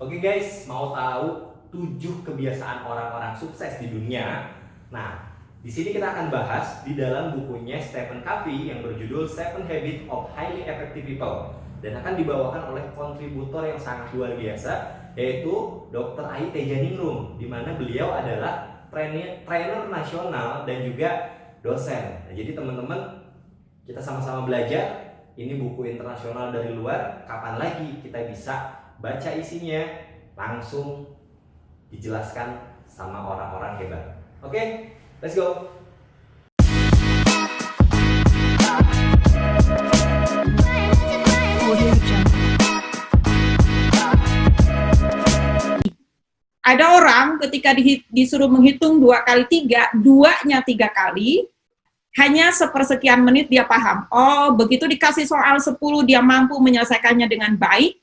Oke guys, mau tahu 7 kebiasaan orang-orang sukses di dunia? Nah, di sini kita akan bahas di dalam bukunya Stephen Covey yang berjudul Seven Habits of Highly Effective People dan akan dibawakan oleh kontributor yang sangat luar biasa yaitu Dr. Ai Tejaningrum, di mana beliau adalah trainer nasional dan juga dosen. Nah, jadi teman-teman, kita sama-sama belajar. Ini buku internasional dari luar, kapan lagi kita bisa baca isinya, langsung dijelaskan sama orang-orang hebat. Oke, let's go. Ada orang ketika disuruh menghitung 2 kali 3, 2-nya 3 kali, hanya sepersekian menit dia paham. Oh, begitu dikasih soal 10 dia mampu menyelesaikannya dengan baik.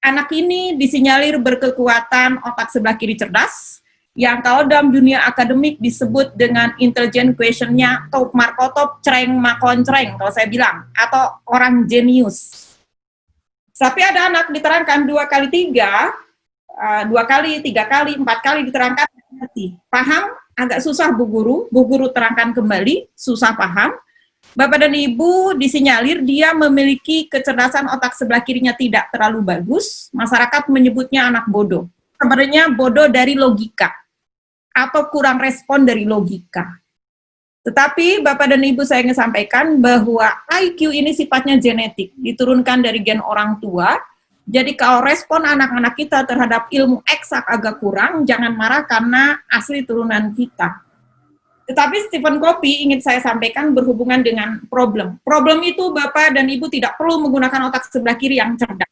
Anak ini disinyalir berkekuatan otak sebelah kiri cerdas, yang kalau dalam dunia akademik disebut dengan intelligent quotient-nya top markotop creng makoncreng kalau saya bilang, atau orang jenius. Tapi ada anak diterangkan 2 kali 3, 2 kali, 3 kali, 4 kali diterangkan, paham, agak susah Bu Guru terangkan kembali, susah paham. Bapak dan Ibu disinyalir dia memiliki kecerdasan otak sebelah kirinya tidak terlalu bagus, masyarakat menyebutnya anak bodoh. Sebenarnya bodoh dari logika, atau kurang respon dari logika. Tetapi Bapak dan Ibu saya ingin sampaikan bahwa IQ ini sifatnya genetik, diturunkan dari gen orang tua. Jadi kalau respon anak-anak kita terhadap ilmu eksak agak kurang, jangan marah karena asli turunan kita. Tetapi Stephen Covey ingin saya sampaikan berhubungan dengan problem. Problem itu Bapak dan Ibu tidak perlu menggunakan otak sebelah kiri yang cerdas.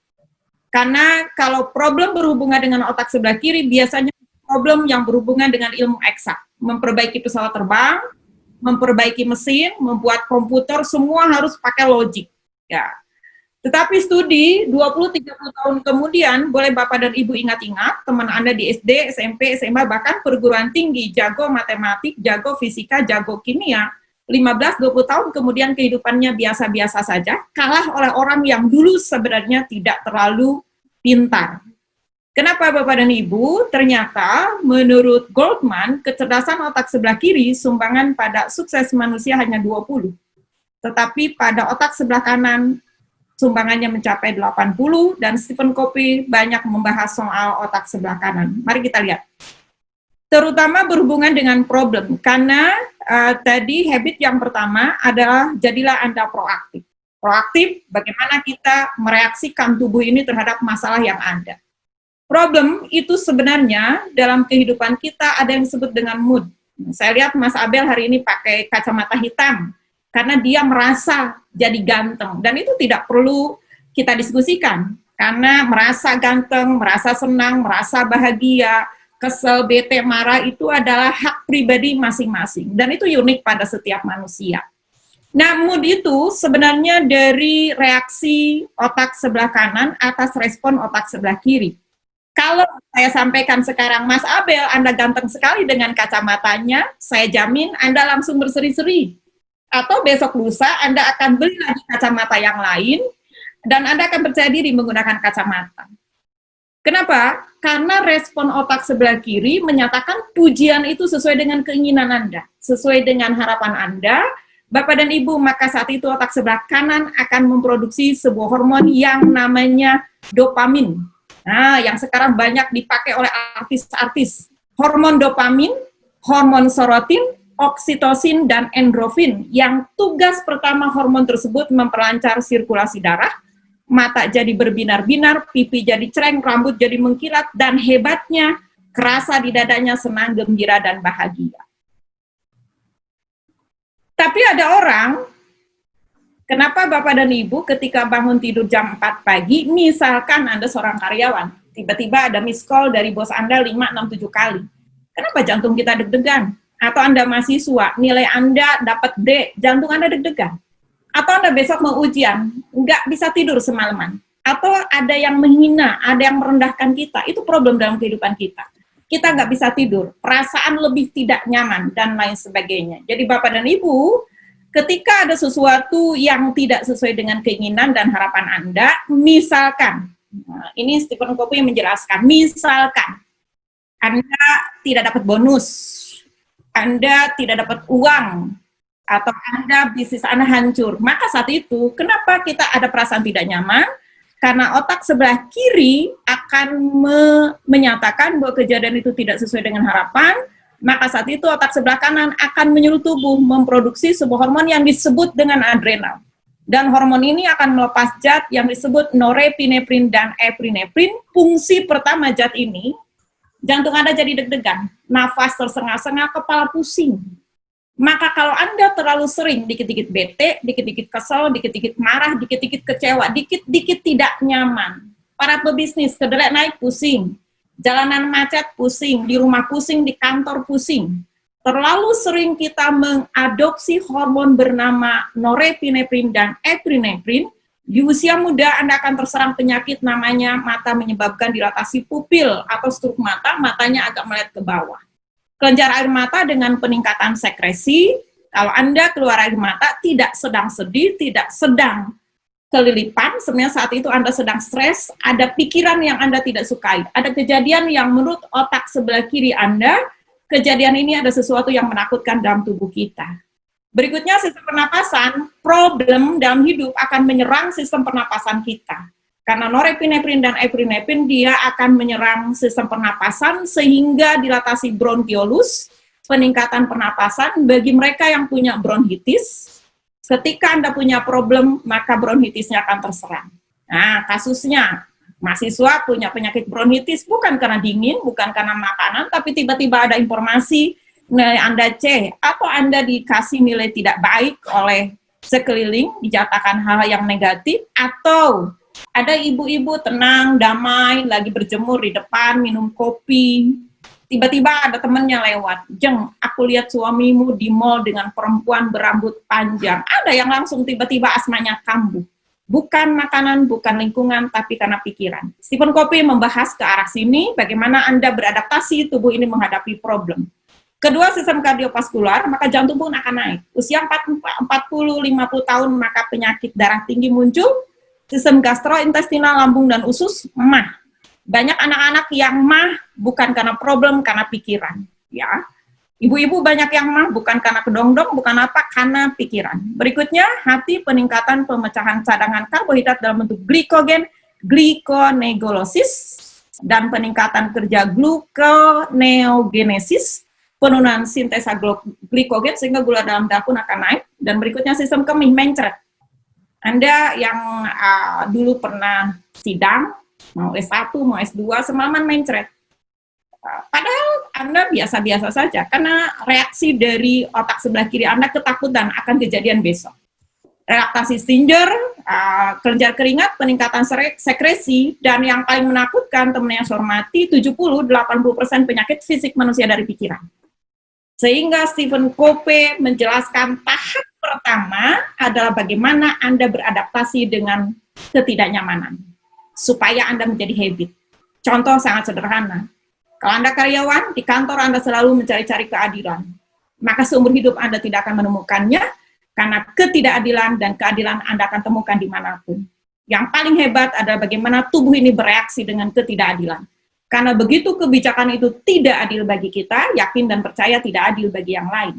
Karena kalau problem berhubungan dengan otak sebelah kiri, biasanya problem yang berhubungan dengan ilmu eksak. Memperbaiki pesawat terbang, memperbaiki mesin, membuat komputer, semua harus pakai logik. Ya. Tetapi studi 20-30 tahun kemudian, boleh Bapak dan Ibu ingat-ingat, teman Anda di SD, SMP, SMA, bahkan perguruan tinggi, jago matematik, jago fisika, jago kimia, 15-20 tahun kemudian kehidupannya biasa-biasa saja, kalah oleh orang yang dulu sebenarnya tidak terlalu pintar. Kenapa Bapak dan Ibu? Ternyata menurut Goldman, kecerdasan otak sebelah kiri sumbangan pada sukses manusia hanya 20. Tetapi pada otak sebelah kanan, sumbangannya mencapai 80, dan Stephen Covey banyak membahas soal otak sebelah kanan. Mari kita lihat. Terutama berhubungan dengan problem, karena tadi habit yang pertama adalah jadilah Anda proaktif. Proaktif, bagaimana kita mereaksikan tubuh ini terhadap masalah yang ada. Problem itu sebenarnya dalam kehidupan kita ada yang disebut dengan mood. Saya lihat Mas Abel hari ini pakai kacamata hitam, karena dia merasa jadi ganteng. Dan itu tidak perlu kita diskusikan. Karena merasa ganteng, merasa senang, merasa bahagia, kesel, bete, marah, itu adalah hak pribadi masing-masing. Dan itu unik pada setiap manusia. Nah, mood itu sebenarnya dari reaksi otak sebelah kanan atas respon otak sebelah kiri. Kalau saya sampaikan sekarang, Mas Abel, Anda ganteng sekali dengan kacamatanya, saya jamin Anda langsung berseri-seri. Atau besok lusa Anda akan beli lagi kacamata yang lain, dan Anda akan percaya diri menggunakan kacamata. Kenapa? Karena respon otak sebelah kiri menyatakan pujian itu sesuai dengan keinginan Anda, sesuai dengan harapan Anda, Bapak dan Ibu, maka saat itu otak sebelah kanan akan memproduksi sebuah hormon yang namanya dopamin. Nah, yang sekarang banyak dipakai oleh artis-artis. Hormon dopamin, hormon serotonin, oksitosin, dan endorfin, yang tugas pertama hormon tersebut memperlancar sirkulasi darah, mata jadi berbinar-binar, pipi jadi cereng, rambut jadi mengkilat, dan hebatnya, kerasa di dadanya senang, gembira, dan bahagia. Tapi ada orang, kenapa Bapak dan Ibu ketika bangun tidur jam 4 pagi, misalkan Anda seorang karyawan, tiba-tiba ada miss call dari bos Anda 5, 6, 7 kali. Kenapa jantung kita deg-degan? Atau Anda mahasiswa, nilai Anda dapat D, jantung Anda deg-degan. Atau Anda besok mau ujian, nggak bisa tidur semalaman. Atau ada yang menghina, ada yang merendahkan kita, itu problem dalam kehidupan kita. Kita nggak bisa tidur, perasaan lebih tidak nyaman, dan lain sebagainya. Jadi Bapak dan Ibu, ketika ada sesuatu yang tidak sesuai dengan keinginan dan harapan Anda, misalkan Nah, ini Stephen Covey menjelaskan, misalkan Anda tidak dapat bonus, Anda tidak dapat uang, atau Anda bisnis Anda hancur, maka saat itu kenapa kita ada perasaan tidak nyaman? Karena otak sebelah kiri akan menyatakan bahwa kejadian itu tidak sesuai dengan harapan, maka saat itu otak sebelah kanan akan menyuruh tubuh memproduksi sebuah hormon yang disebut dengan adrenal. Dan hormon ini akan melepas zat yang disebut norepinefrin dan epinefrin. Fungsi pertama zat ini, jantung Anda jadi deg-degan, nafas tersengal-sengal, kepala pusing. Maka kalau Anda terlalu sering dikit-dikit bete, dikit-dikit kesel, dikit-dikit marah, dikit-dikit kecewa, dikit-dikit tidak nyaman. Para pebisnis, kedelai naik pusing, jalanan macet pusing, di rumah pusing, di kantor pusing. Terlalu sering kita mengadopsi hormon bernama norepinefrin dan epinefrin, di usia muda Anda akan terserang penyakit namanya mata menyebabkan dilatasi pupil atau struk mata, matanya agak melihat ke bawah. Kelenjar air mata dengan peningkatan sekresi, kalau Anda keluar air mata tidak sedang sedih, tidak sedang kelilipan, sebenarnya saat itu Anda sedang stres, ada pikiran yang Anda tidak sukai, ada kejadian yang menurut otak sebelah kiri Anda, kejadian ini ada sesuatu yang menakutkan dalam tubuh kita. Berikutnya sistem pernapasan, problem dalam hidup akan menyerang sistem pernapasan kita. Karena norepinefrin dan epinefrin dia akan menyerang sistem pernapasan sehingga dilatasi bronkiolus, peningkatan pernapasan bagi mereka yang punya bronkitis. Ketika Anda punya problem, maka bronkitisnya akan terserang. Nah, kasusnya mahasiswa punya penyakit bronkitis bukan karena dingin, bukan karena makanan, tapi tiba-tiba ada informasi nilai Anda C, atau Anda dikasih nilai tidak baik oleh sekeliling, dijatakan hal yang negatif, atau ada ibu-ibu tenang, damai, lagi berjemur di depan, minum kopi, tiba-tiba ada temannya lewat, Jeng, aku lihat suamimu di mall dengan perempuan berambut panjang, ada yang langsung tiba-tiba asmanya kambuh. Bukan makanan, bukan lingkungan, tapi karena pikiran. Stephen Covey membahas ke arah sini, bagaimana Anda beradaptasi tubuh ini menghadapi problem. Kedua, sistem kardiovaskular, maka jantung pun akan naik. Usia 40-50 tahun, maka penyakit darah tinggi muncul, sistem gastrointestinal, lambung, dan usus, mah. Banyak anak-anak yang mah bukan karena problem, karena pikiran. Ya, ibu-ibu banyak yang mah bukan karena kedongdong, bukan apa, karena pikiran. Berikutnya, hati, peningkatan pemecahan cadangan karbohidrat dalam bentuk glikogen, gliconeoglosis, dan peningkatan kerja gluconeogenesis, penurunan sintesa glikogen sehingga gula dalam darah pun akan naik. Dan berikutnya sistem kemih, mencret. Anda yang dulu pernah sidang, mau S1, mau S2, semalaman mencret. Padahal Anda biasa-biasa saja, karena reaksi dari otak sebelah kiri Anda ketakutan akan kejadian besok. Relaksasi Stinger, kelenjar keringat, peningkatan sekresi, dan yang paling menakutkan, teman yang saya hormati, 70-80% penyakit fisik manusia dari pikiran. Sehingga Stephen Covey menjelaskan tahap pertama adalah bagaimana Anda beradaptasi dengan ketidaknyamanan, supaya Anda menjadi habit. Contoh sangat sederhana. Kalau Anda karyawan, di kantor Anda selalu mencari-cari keadilan. Maka seumur hidup Anda tidak akan menemukannya, karena ketidakadilan dan keadilan Anda akan temukan dimanapun. Yang paling hebat adalah bagaimana tubuh ini bereaksi dengan ketidakadilan. Karena begitu kebijakan itu tidak adil bagi kita, yakin dan percaya tidak adil bagi yang lain.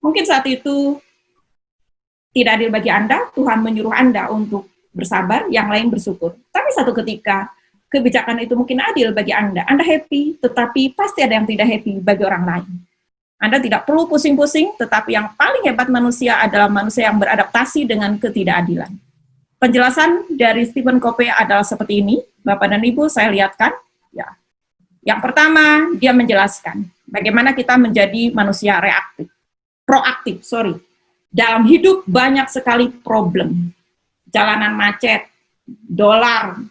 Mungkin saat itu tidak adil bagi Anda, Tuhan menyuruh Anda untuk bersabar, yang lain bersyukur. Tapi satu ketika, kebijakan itu mungkin adil bagi Anda happy, tetapi pasti ada yang tidak happy bagi orang lain. Anda tidak perlu pusing-pusing, tetapi yang paling hebat manusia adalah manusia yang beradaptasi dengan ketidakadilan. Penjelasan dari Stephen Covey adalah seperti ini, Bapak dan Ibu, saya lihatkan. Ya. Yang pertama, dia menjelaskan bagaimana kita menjadi manusia proaktif. Dalam hidup banyak sekali problem. Jalanan macet, dolar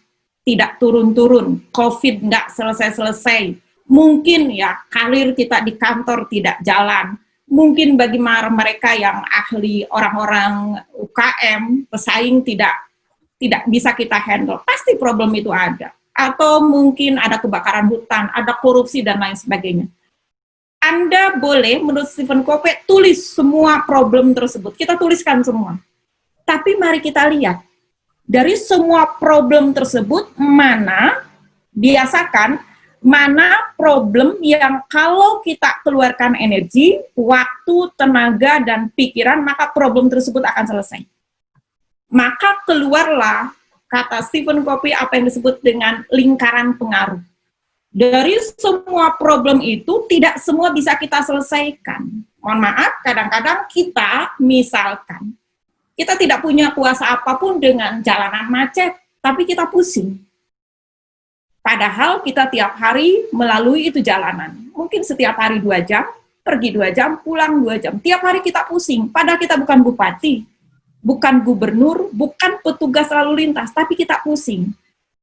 tidak turun-turun, COVID nggak selesai-selesai, mungkin ya karir kita di kantor tidak jalan, mungkin bagi mereka yang ahli, orang-orang UKM, pesaing tidak bisa kita handle, pasti problem itu ada. Atau mungkin ada kebakaran hutan, ada korupsi, dan lain sebagainya. Anda boleh, menurut Stephen Covey, tulis semua problem tersebut. Kita tuliskan semua. Tapi mari kita lihat, Dari semua problem tersebut, biasakan mana problem yang kalau kita keluarkan energi, waktu, tenaga, dan pikiran, maka problem tersebut akan selesai. Maka keluarlah kata Stephen Covey apa yang disebut dengan lingkaran pengaruh. Dari semua problem itu, tidak semua bisa kita selesaikan. Mohon maaf, kadang-kadang kita, misalkan, kita tidak punya kuasa apapun dengan jalanan macet, tapi kita pusing. Padahal kita tiap hari melalui itu jalanan. Mungkin setiap hari 2 jam, pergi 2 jam, pulang 2 jam. Tiap hari kita pusing, padahal kita bukan bupati, bukan gubernur, bukan petugas lalu lintas, tapi kita pusing.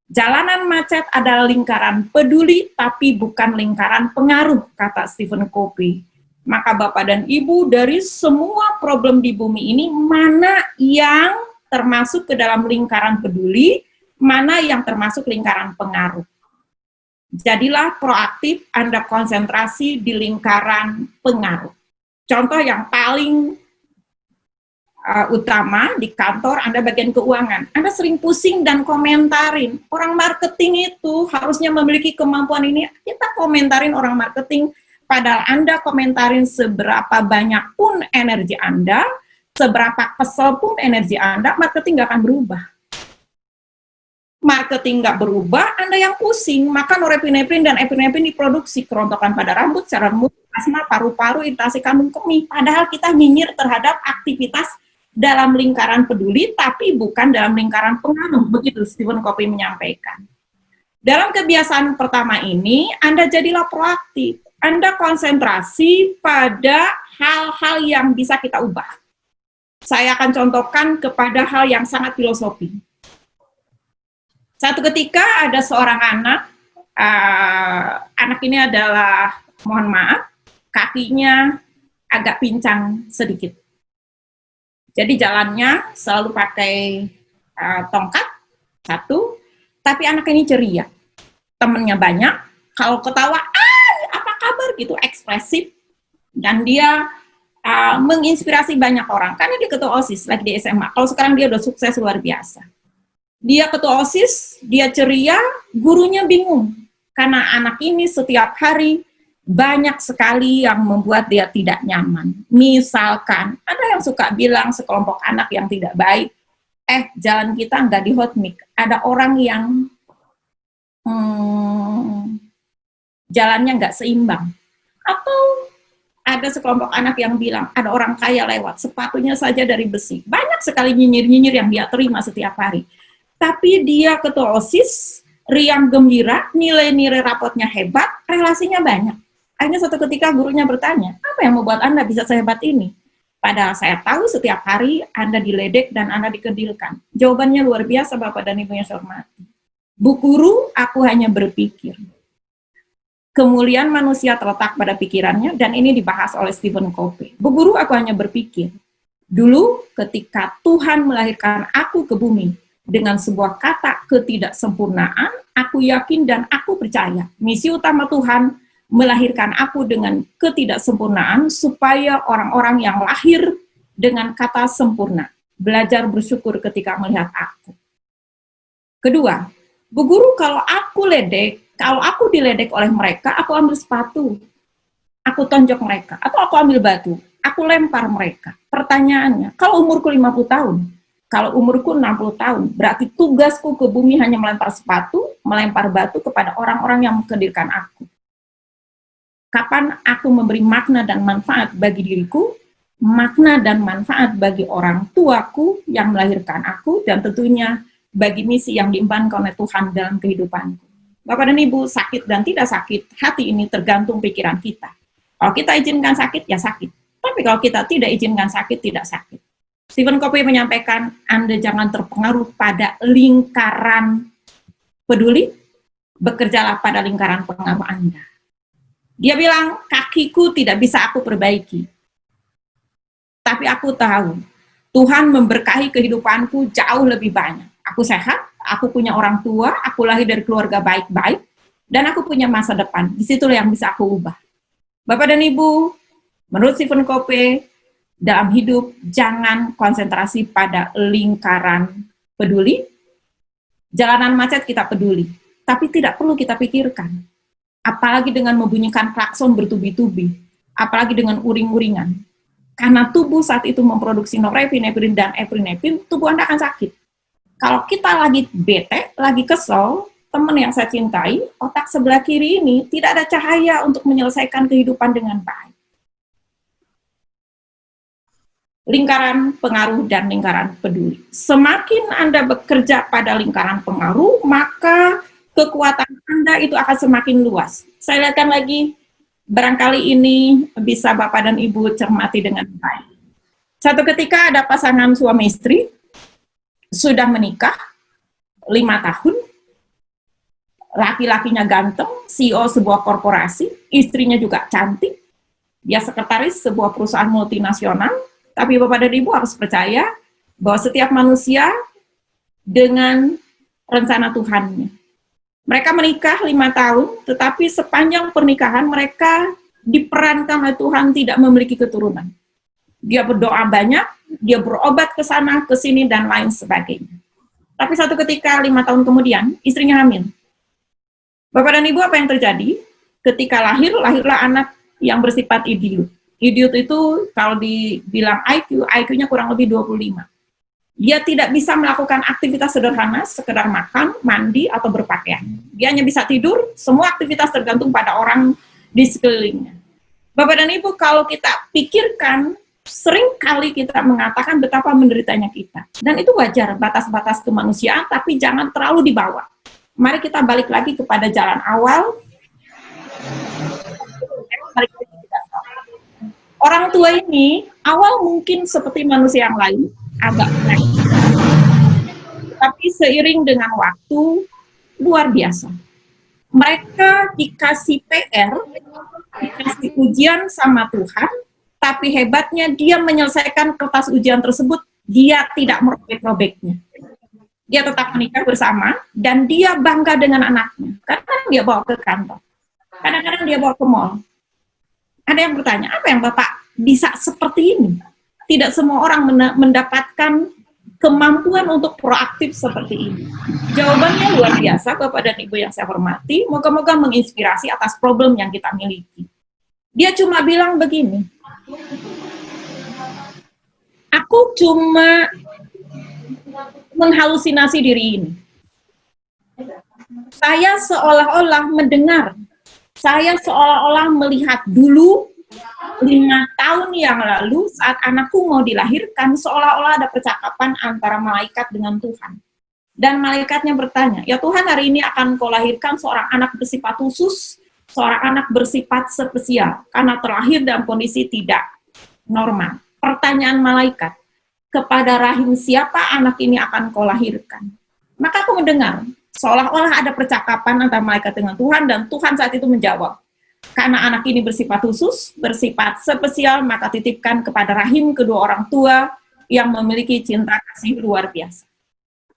Jalanan macet adalah lingkaran peduli, tapi bukan lingkaran pengaruh, kata Stephen Covey. Maka Bapak dan Ibu, dari semua problem di bumi ini, mana yang termasuk ke dalam lingkaran peduli, mana yang termasuk lingkaran pengaruh. Jadilah proaktif, Anda konsentrasi di lingkaran pengaruh. Contoh yang paling utama di kantor Anda bagian keuangan, Anda sering pusing dan komentarin. Orang marketing itu harusnya memiliki kemampuan ini. Kita komentarin orang marketing, padahal Anda komentarin seberapa banyak pun energi Anda, seberapa kesel pun energi Anda, marketing nggak akan berubah. Marketing nggak berubah, Anda yang pusing, maka norepinefrin dan epinefrin diproduksi, kerontokan pada rambut, cairan mulut, asma, paru-paru, iritasi kandung kemih. Padahal kita nyinyir terhadap aktivitas dalam lingkaran peduli, tapi bukan dalam lingkaran pengaruh. Begitu Stephen Covey menyampaikan. Dalam kebiasaan pertama ini, Anda jadilah proaktif. Anda konsentrasi pada hal-hal yang bisa kita ubah. Saya akan contohkan kepada hal yang sangat filosofi. Satu ketika ada seorang anak ini adalah, mohon maaf, kakinya agak pincang sedikit. Jadi jalannya selalu pakai tongkat, satu, tapi anak ini ceria. Temennya banyak, kalau ketawa, apa kabar gitu, ekspresif. Dan dia menginspirasi banyak orang, karena dia ketua OSIS, lagi di SMA. Kalau sekarang dia udah sukses luar biasa. Dia ketua OSIS, dia ceria, gurunya bingung. Karena anak ini setiap hari banyak sekali yang membuat dia tidak nyaman. Misalkan, ada yang suka bilang sekelompok anak yang tidak baik, jalan kita nggak di hot mic. Ada orang yang jalannya nggak seimbang. Atau ada sekelompok anak yang bilang, ada orang kaya lewat, sepatunya saja dari besi. Banyak sekali nyinyir-nyinyir yang dia terima setiap hari. Tapi dia ketua OSIS, riang gembira, nilai-nilai rapotnya hebat, relasinya banyak. Akhirnya suatu ketika gurunya bertanya, apa yang membuat Anda bisa sehebat ini? Padahal saya tahu setiap hari Anda diledek dan Anda dikedilkan. Jawabannya luar biasa, Bapak dan Ibu yang saya hormati. Bu Guru, aku hanya berpikir. Kemuliaan manusia terletak pada pikirannya, dan ini dibahas oleh Stephen Covey. Bu Guru, aku hanya berpikir. Dulu ketika Tuhan melahirkan aku ke bumi, dengan sebuah kata ketidaksempurnaan, aku yakin dan aku percaya misi utama Tuhan melahirkan aku dengan ketidaksempurnaan supaya orang-orang yang lahir dengan kata sempurna belajar bersyukur ketika melihat aku. Kedua, Bu Guru, kalau aku diledek oleh mereka, aku ambil sepatu, aku tonjok mereka, atau aku ambil batu, aku lempar mereka. Pertanyaannya, kalau umurku 50 tahun, kalau umurku 60 tahun, berarti tugasku ke bumi hanya melempar sepatu, melempar batu kepada orang-orang yang mengkedilkan aku. Kapan aku memberi makna dan manfaat bagi diriku, makna dan manfaat bagi orang tuaku yang melahirkan aku, dan tentunya bagi misi yang diembankan oleh Tuhan dalam kehidupanku. Bapak dan Ibu, sakit dan tidak sakit, hati ini tergantung pikiran kita. Kalau kita izinkan sakit, ya sakit. Tapi kalau kita tidak izinkan sakit, tidak sakit. Stephen Covey menyampaikan, Anda jangan terpengaruh pada lingkaran peduli, bekerjalah pada lingkaran pengaruh Anda. Dia bilang, kakiku tidak bisa aku perbaiki. Tapi aku tahu, Tuhan memberkahi kehidupanku jauh lebih banyak. Aku sehat, aku punya orang tua, aku lahir dari keluarga baik-baik, dan aku punya masa depan. Disitulah yang bisa aku ubah. Bapak dan Ibu, menurut Stephen Covey, dalam hidup jangan konsentrasi pada lingkaran peduli, jalanan macet kita peduli, tapi tidak perlu kita pikirkan. Apalagi dengan membunyikan klakson bertubi-tubi, apalagi dengan uring-uringan. Karena tubuh saat itu memproduksi norepinefrin dan epinefrin, tubuh Anda akan sakit. Kalau kita lagi bete, lagi kesel, teman yang saya cintai, otak sebelah kiri ini tidak ada cahaya untuk menyelesaikan kehidupan dengan baik. Lingkaran pengaruh dan lingkaran peduli. Semakin Anda bekerja pada lingkaran pengaruh, maka kekuatan Anda itu akan semakin luas. Saya lihatkan lagi, barangkali ini bisa Bapak dan Ibu cermati dengan baik. Satu ketika ada pasangan suami istri, sudah menikah 5 tahun, laki-lakinya ganteng, CEO sebuah korporasi, istrinya juga cantik, dia sekretaris sebuah perusahaan multinasional, tapi Bapak dan Ibu harus percaya bahwa setiap manusia dengan rencana Tuhannya. Mereka menikah 5 tahun, tetapi sepanjang pernikahan mereka diperankan oleh Tuhan tidak memiliki keturunan. Dia berdoa banyak, dia berobat ke sana, ke sini, dan lain sebagainya. Tapi satu ketika 5 tahun kemudian, istrinya hamil. Bapak dan Ibu, apa yang terjadi? Ketika lahirlah anak yang bersifat idiot. Idiot itu kalau dibilang IQ-nya kurang lebih 25. Dia tidak bisa melakukan aktivitas sederhana, sekedar makan, mandi, atau berpakaian. Dia hanya bisa tidur, semua aktivitas tergantung pada orang di sekelilingnya. Bapak dan Ibu, kalau kita pikirkan, sering kali kita mengatakan betapa menderitanya kita. Dan itu wajar, batas-batas kemanusiaan, tapi jangan terlalu dibawa. Mari kita balik lagi kepada jalan awal. Orang tua ini, awal mungkin seperti manusia yang lain, agak naik. Tapi seiring dengan waktu, luar biasa. Mereka dikasih PR, dikasih ujian sama Tuhan, tapi hebatnya dia menyelesaikan kertas ujian tersebut, dia tidak merobek-robeknya. Dia tetap menikah bersama, dan dia bangga dengan anaknya. Kadang-kadang dia bawa ke kantor. Kadang-kadang dia bawa ke mall. Ada yang bertanya, apa yang Bapak bisa seperti ini? Tidak semua orang mendapatkan kemampuan untuk proaktif seperti ini. Jawabannya luar biasa, Bapak dan Ibu yang saya hormati. Moga-moga menginspirasi atas problem yang kita miliki. Dia cuma bilang begini, aku cuma menghalusinasi diri ini. Saya seolah-olah mendengar, saya seolah-olah melihat dulu 5 tahun yang lalu saat anakku mau dilahirkan, seolah-olah ada percakapan antara malaikat dengan Tuhan. Dan malaikatnya bertanya, ya Tuhan, hari ini akan kau lahirkan seorang anak bersifat khusus, seorang anak bersifat spesial, karena terlahir dalam kondisi tidak normal. Pertanyaan malaikat, kepada rahim siapa anak ini akan kau lahirkan? Maka aku mendengar, seolah-olah ada percakapan antara malaikat dengan Tuhan, dan Tuhan saat itu menjawab, karena anak ini bersifat khusus, bersifat spesial, maka titipkan kepada rahim kedua orang tua yang memiliki cinta kasih luar biasa.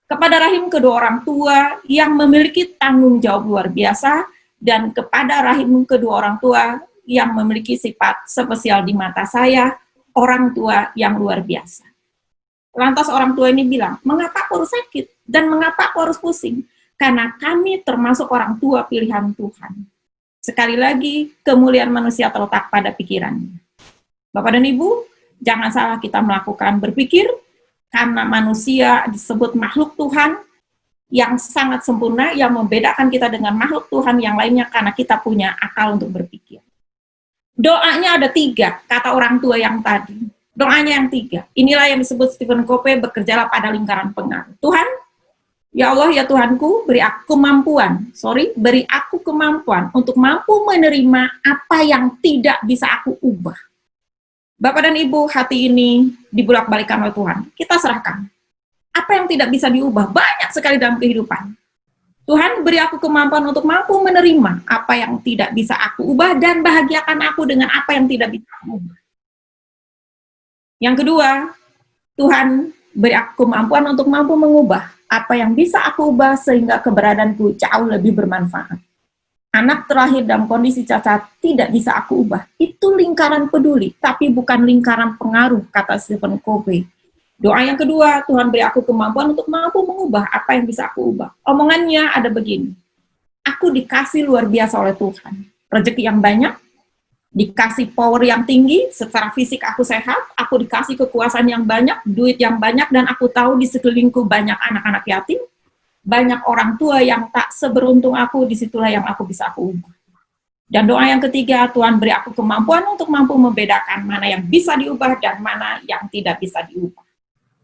Kepada rahim kedua orang tua yang memiliki tanggung jawab luar biasa, dan kepada rahim kedua orang tua yang memiliki sifat spesial di mata saya, orang tua yang luar biasa. Lantas orang tua ini bilang, mengapa aku harus sakit? Dan mengapa aku harus pusing? Karena kami termasuk orang tua pilihan Tuhan. Sekali lagi, kemuliaan manusia terletak pada pikirannya. Bapak dan Ibu, jangan salah kita melakukan berpikir, karena manusia disebut makhluk Tuhan yang sangat sempurna, yang membedakan kita dengan makhluk Tuhan yang lainnya, karena kita punya akal untuk berpikir. Doanya ada 3, kata orang tua yang tadi. Doanya yang 3. Inilah yang disebut Stephen Covey, bekerjalah pada lingkaran pengaruh. Tuhan, ya Allah, ya Tuhanku, beri aku kemampuan untuk mampu menerima apa yang tidak bisa aku ubah. Bapak dan Ibu, hati ini dibulak-balikan oleh Tuhan. Kita serahkan. Apa yang tidak bisa diubah? Banyak sekali dalam kehidupan. Tuhan, beri aku kemampuan untuk mampu menerima apa yang tidak bisa aku ubah, dan bahagiakan aku dengan apa yang tidak bisa aku ubah. Yang kedua, Tuhan, beri aku kemampuan untuk mampu mengubah apa yang bisa aku ubah sehingga keberadaanku jauh lebih bermanfaat. Anak terlahir dalam kondisi cacat tidak bisa aku ubah. Itu lingkaran peduli, tapi bukan lingkaran pengaruh, kata Stephen Covey. Doa yang kedua, Tuhan beri aku kemampuan untuk mampu mengubah apa yang bisa aku ubah. Omongannya ada begini, aku dikasih luar biasa oleh Tuhan. Rezeki yang banyak, dikasih power yang tinggi, secara fisik aku sehat, aku dikasih kekuasaan yang banyak, duit yang banyak, dan aku tahu di sekelilingku banyak anak-anak yatim, banyak orang tua yang tak seberuntung aku, disitulah yang aku bisa aku ubah. Dan doa yang ketiga, Tuhan beri aku kemampuan untuk mampu membedakan mana yang bisa diubah dan mana yang tidak bisa diubah.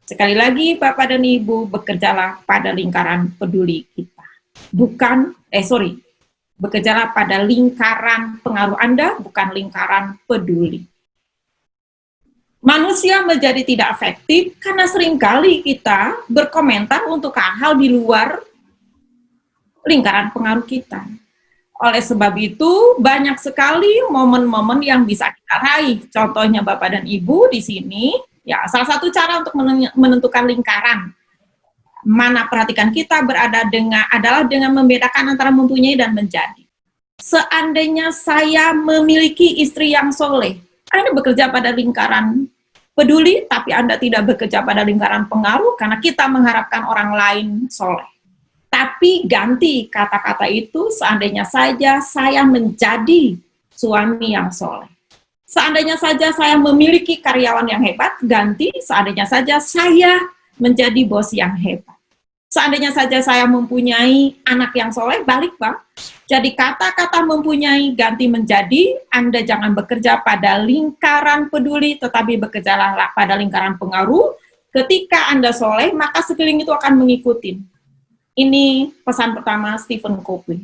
Sekali lagi, Bapak dan Ibu, bekerjalah pada lingkaran peduli kita. Bekerjalah pada lingkaran pengaruh Anda, bukan lingkaran peduli. Manusia menjadi tidak efektif karena seringkali kita berkomentar untuk hal di luar lingkaran pengaruh kita. Oleh sebab itu, banyak sekali momen-momen yang bisa kita raih. Contohnya Bapak dan Ibu di sini, ya, salah satu cara untuk menentukan lingkaran mana perhatikan kita berada adalah dengan membedakan antara mempunyai dan menjadi. Seandainya saya memiliki istri yang soleh, Anda bekerja pada lingkaran peduli, tapi Anda tidak bekerja pada lingkaran pengaruh karena kita mengharapkan orang lain soleh. Tapi ganti kata-kata itu, seandainya saja saya menjadi suami yang soleh. Seandainya saja saya memiliki karyawan yang hebat, ganti seandainya saja saya menjadi bos yang hebat. Seandainya saja saya mempunyai anak yang soleh, balik Pak. Jadi kata-kata mempunyai ganti menjadi, Anda jangan bekerja pada lingkaran peduli, tetapi bekerjalah pada lingkaran pengaruh. Ketika Anda soleh, maka sekeliling itu akan mengikuti. Ini pesan pertama Stephen Covey.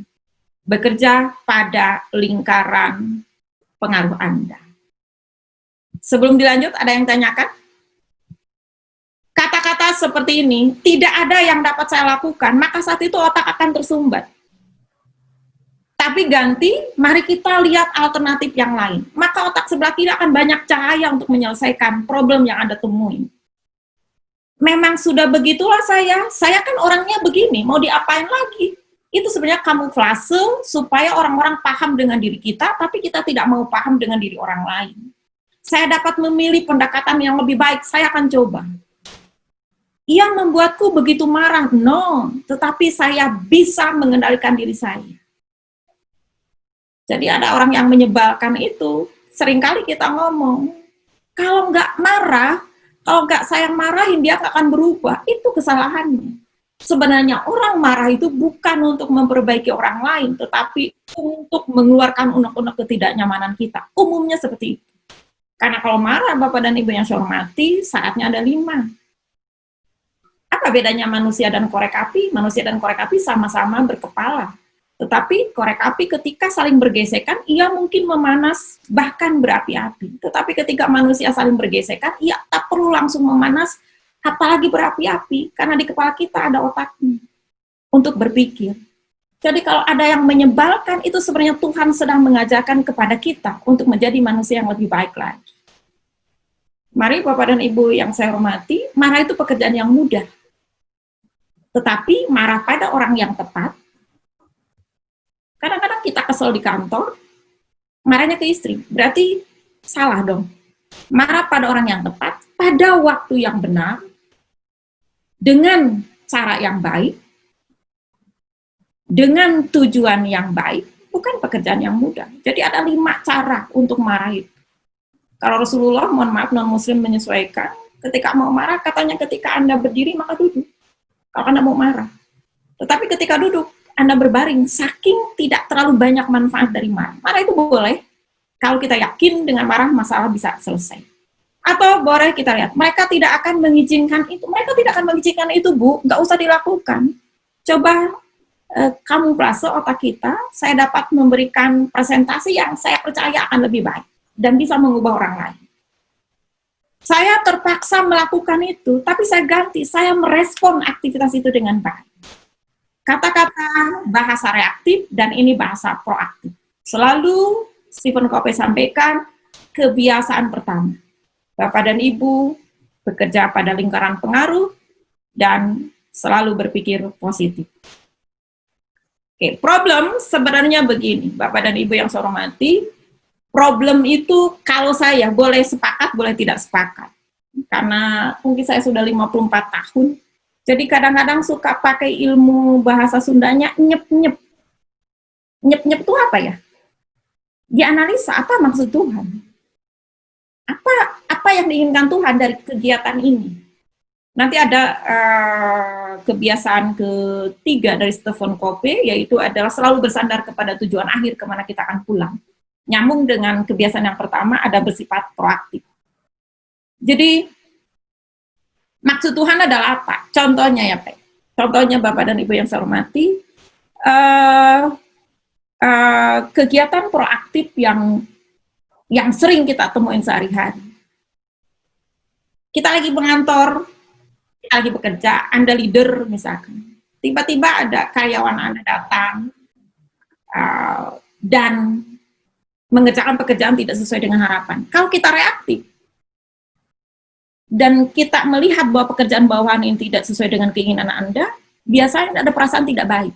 Bekerja pada lingkaran pengaruh Anda. Sebelum dilanjut, ada yang tanyakan? Kata-kata seperti ini, tidak ada yang dapat saya lakukan, maka saat itu otak akan tersumbat. Tapi ganti, mari kita lihat alternatif yang lain. Maka otak sebelah kiri akan banyak cahaya untuk menyelesaikan problem yang Anda temui. Memang sudah begitulah saya kan orangnya begini, mau diapain lagi? Itu sebenarnya kamuflase supaya orang-orang paham dengan diri kita, tapi kita tidak mau paham dengan diri orang lain. Saya dapat memilih pendekatan yang lebih baik, saya akan coba. Yang membuatku begitu marah, no, tetapi saya bisa mengendalikan diri saya. Jadi ada orang yang menyebalkan itu, seringkali kita ngomong, kalau nggak marah, kalau nggak saya marahin, dia akan berubah. Itu kesalahannya. Sebenarnya orang marah itu bukan untuk memperbaiki orang lain, tetapi untuk mengeluarkan unek-unek ketidaknyamanan kita. Umumnya seperti itu. Karena kalau marah, Bapak dan Ibu yang saya hormati, saatnya ada 5. Apa bedanya manusia dan korek api? Manusia dan korek api sama-sama berkepala. Tetapi korek api ketika saling bergesekan, ia mungkin memanas, bahkan berapi-api. Tetapi ketika manusia saling bergesekan, ia tak perlu langsung memanas, apalagi berapi-api, karena di kepala kita ada otaknya untuk berpikir. Jadi kalau ada yang menyebalkan, itu sebenarnya Tuhan sedang mengajarkan kepada kita untuk menjadi manusia yang lebih baik lagi. Mari Bapak dan Ibu yang saya hormati, marah itu pekerjaan yang mudah. Tetapi marah pada orang yang tepat, kadang-kadang kita kesel di kantor, marahnya ke istri, berarti salah dong. Marah pada orang yang tepat, pada waktu yang benar, dengan cara yang baik, dengan tujuan yang baik, bukan pekerjaan yang mudah. Jadi ada 5 cara untuk marah itu. Kalau Rasulullah, mohon maaf, non-muslim menyesuaikan, ketika mau marah, katanya ketika Anda berdiri, maka duduk. Kalau Anda mau marah. Tetapi ketika duduk, Anda berbaring, saking tidak terlalu banyak manfaat dari marah. Marah itu boleh, kalau kita yakin dengan marah, masalah bisa selesai. Atau boleh kita lihat, mereka tidak akan mengizinkan itu. Mereka tidak akan mengizinkan itu, Bu, nggak usah dilakukan. Coba kamuflase otak kita, saya dapat memberikan presentasi yang saya percaya akan lebih baik dan bisa mengubah orang lain. Saya terpaksa melakukan itu, tapi saya ganti, saya merespon aktivitas itu dengan baik. Kata-kata bahasa reaktif dan ini bahasa proaktif. Selalu Stephen Covey sampaikan, kebiasaan pertama, Bapak dan Ibu bekerja pada lingkaran pengaruh dan selalu berpikir positif. Oke, problem sebenarnya begini, Bapak dan Ibu yang saya hormati, problem itu kalau saya boleh sepakat, boleh tidak sepakat. karena mungkin saya sudah 54 tahun. Jadi kadang-kadang suka pakai ilmu bahasa Sundanya nyep-nyep. Nyep-nyep itu apa ya? Dianalisa apa maksud Tuhan. Apa yang diinginkan Tuhan dari kegiatan ini. Nanti ada kebiasaan ketiga dari Stephen Covey, yaitu adalah selalu bersandar kepada tujuan akhir kemana kita akan pulang. Nyambung dengan kebiasaan yang pertama, ada bersifat proaktif. Jadi, maksud Tuhan adalah apa? Contohnya ya, Pak. Contohnya Bapak dan Ibu yang saya hormati, kegiatan proaktif yang sering kita temuin sehari-hari. Kita lagi mengantor, kita lagi bekerja, Anda leader misalkan. Tiba-tiba ada karyawan Anda datang dan mengerjakan pekerjaan tidak sesuai dengan harapan. Kalau kita reaktif, dan kita melihat bahwa pekerjaan bawahan ini tidak sesuai dengan keinginan Anda, biasanya ada perasaan tidak baik.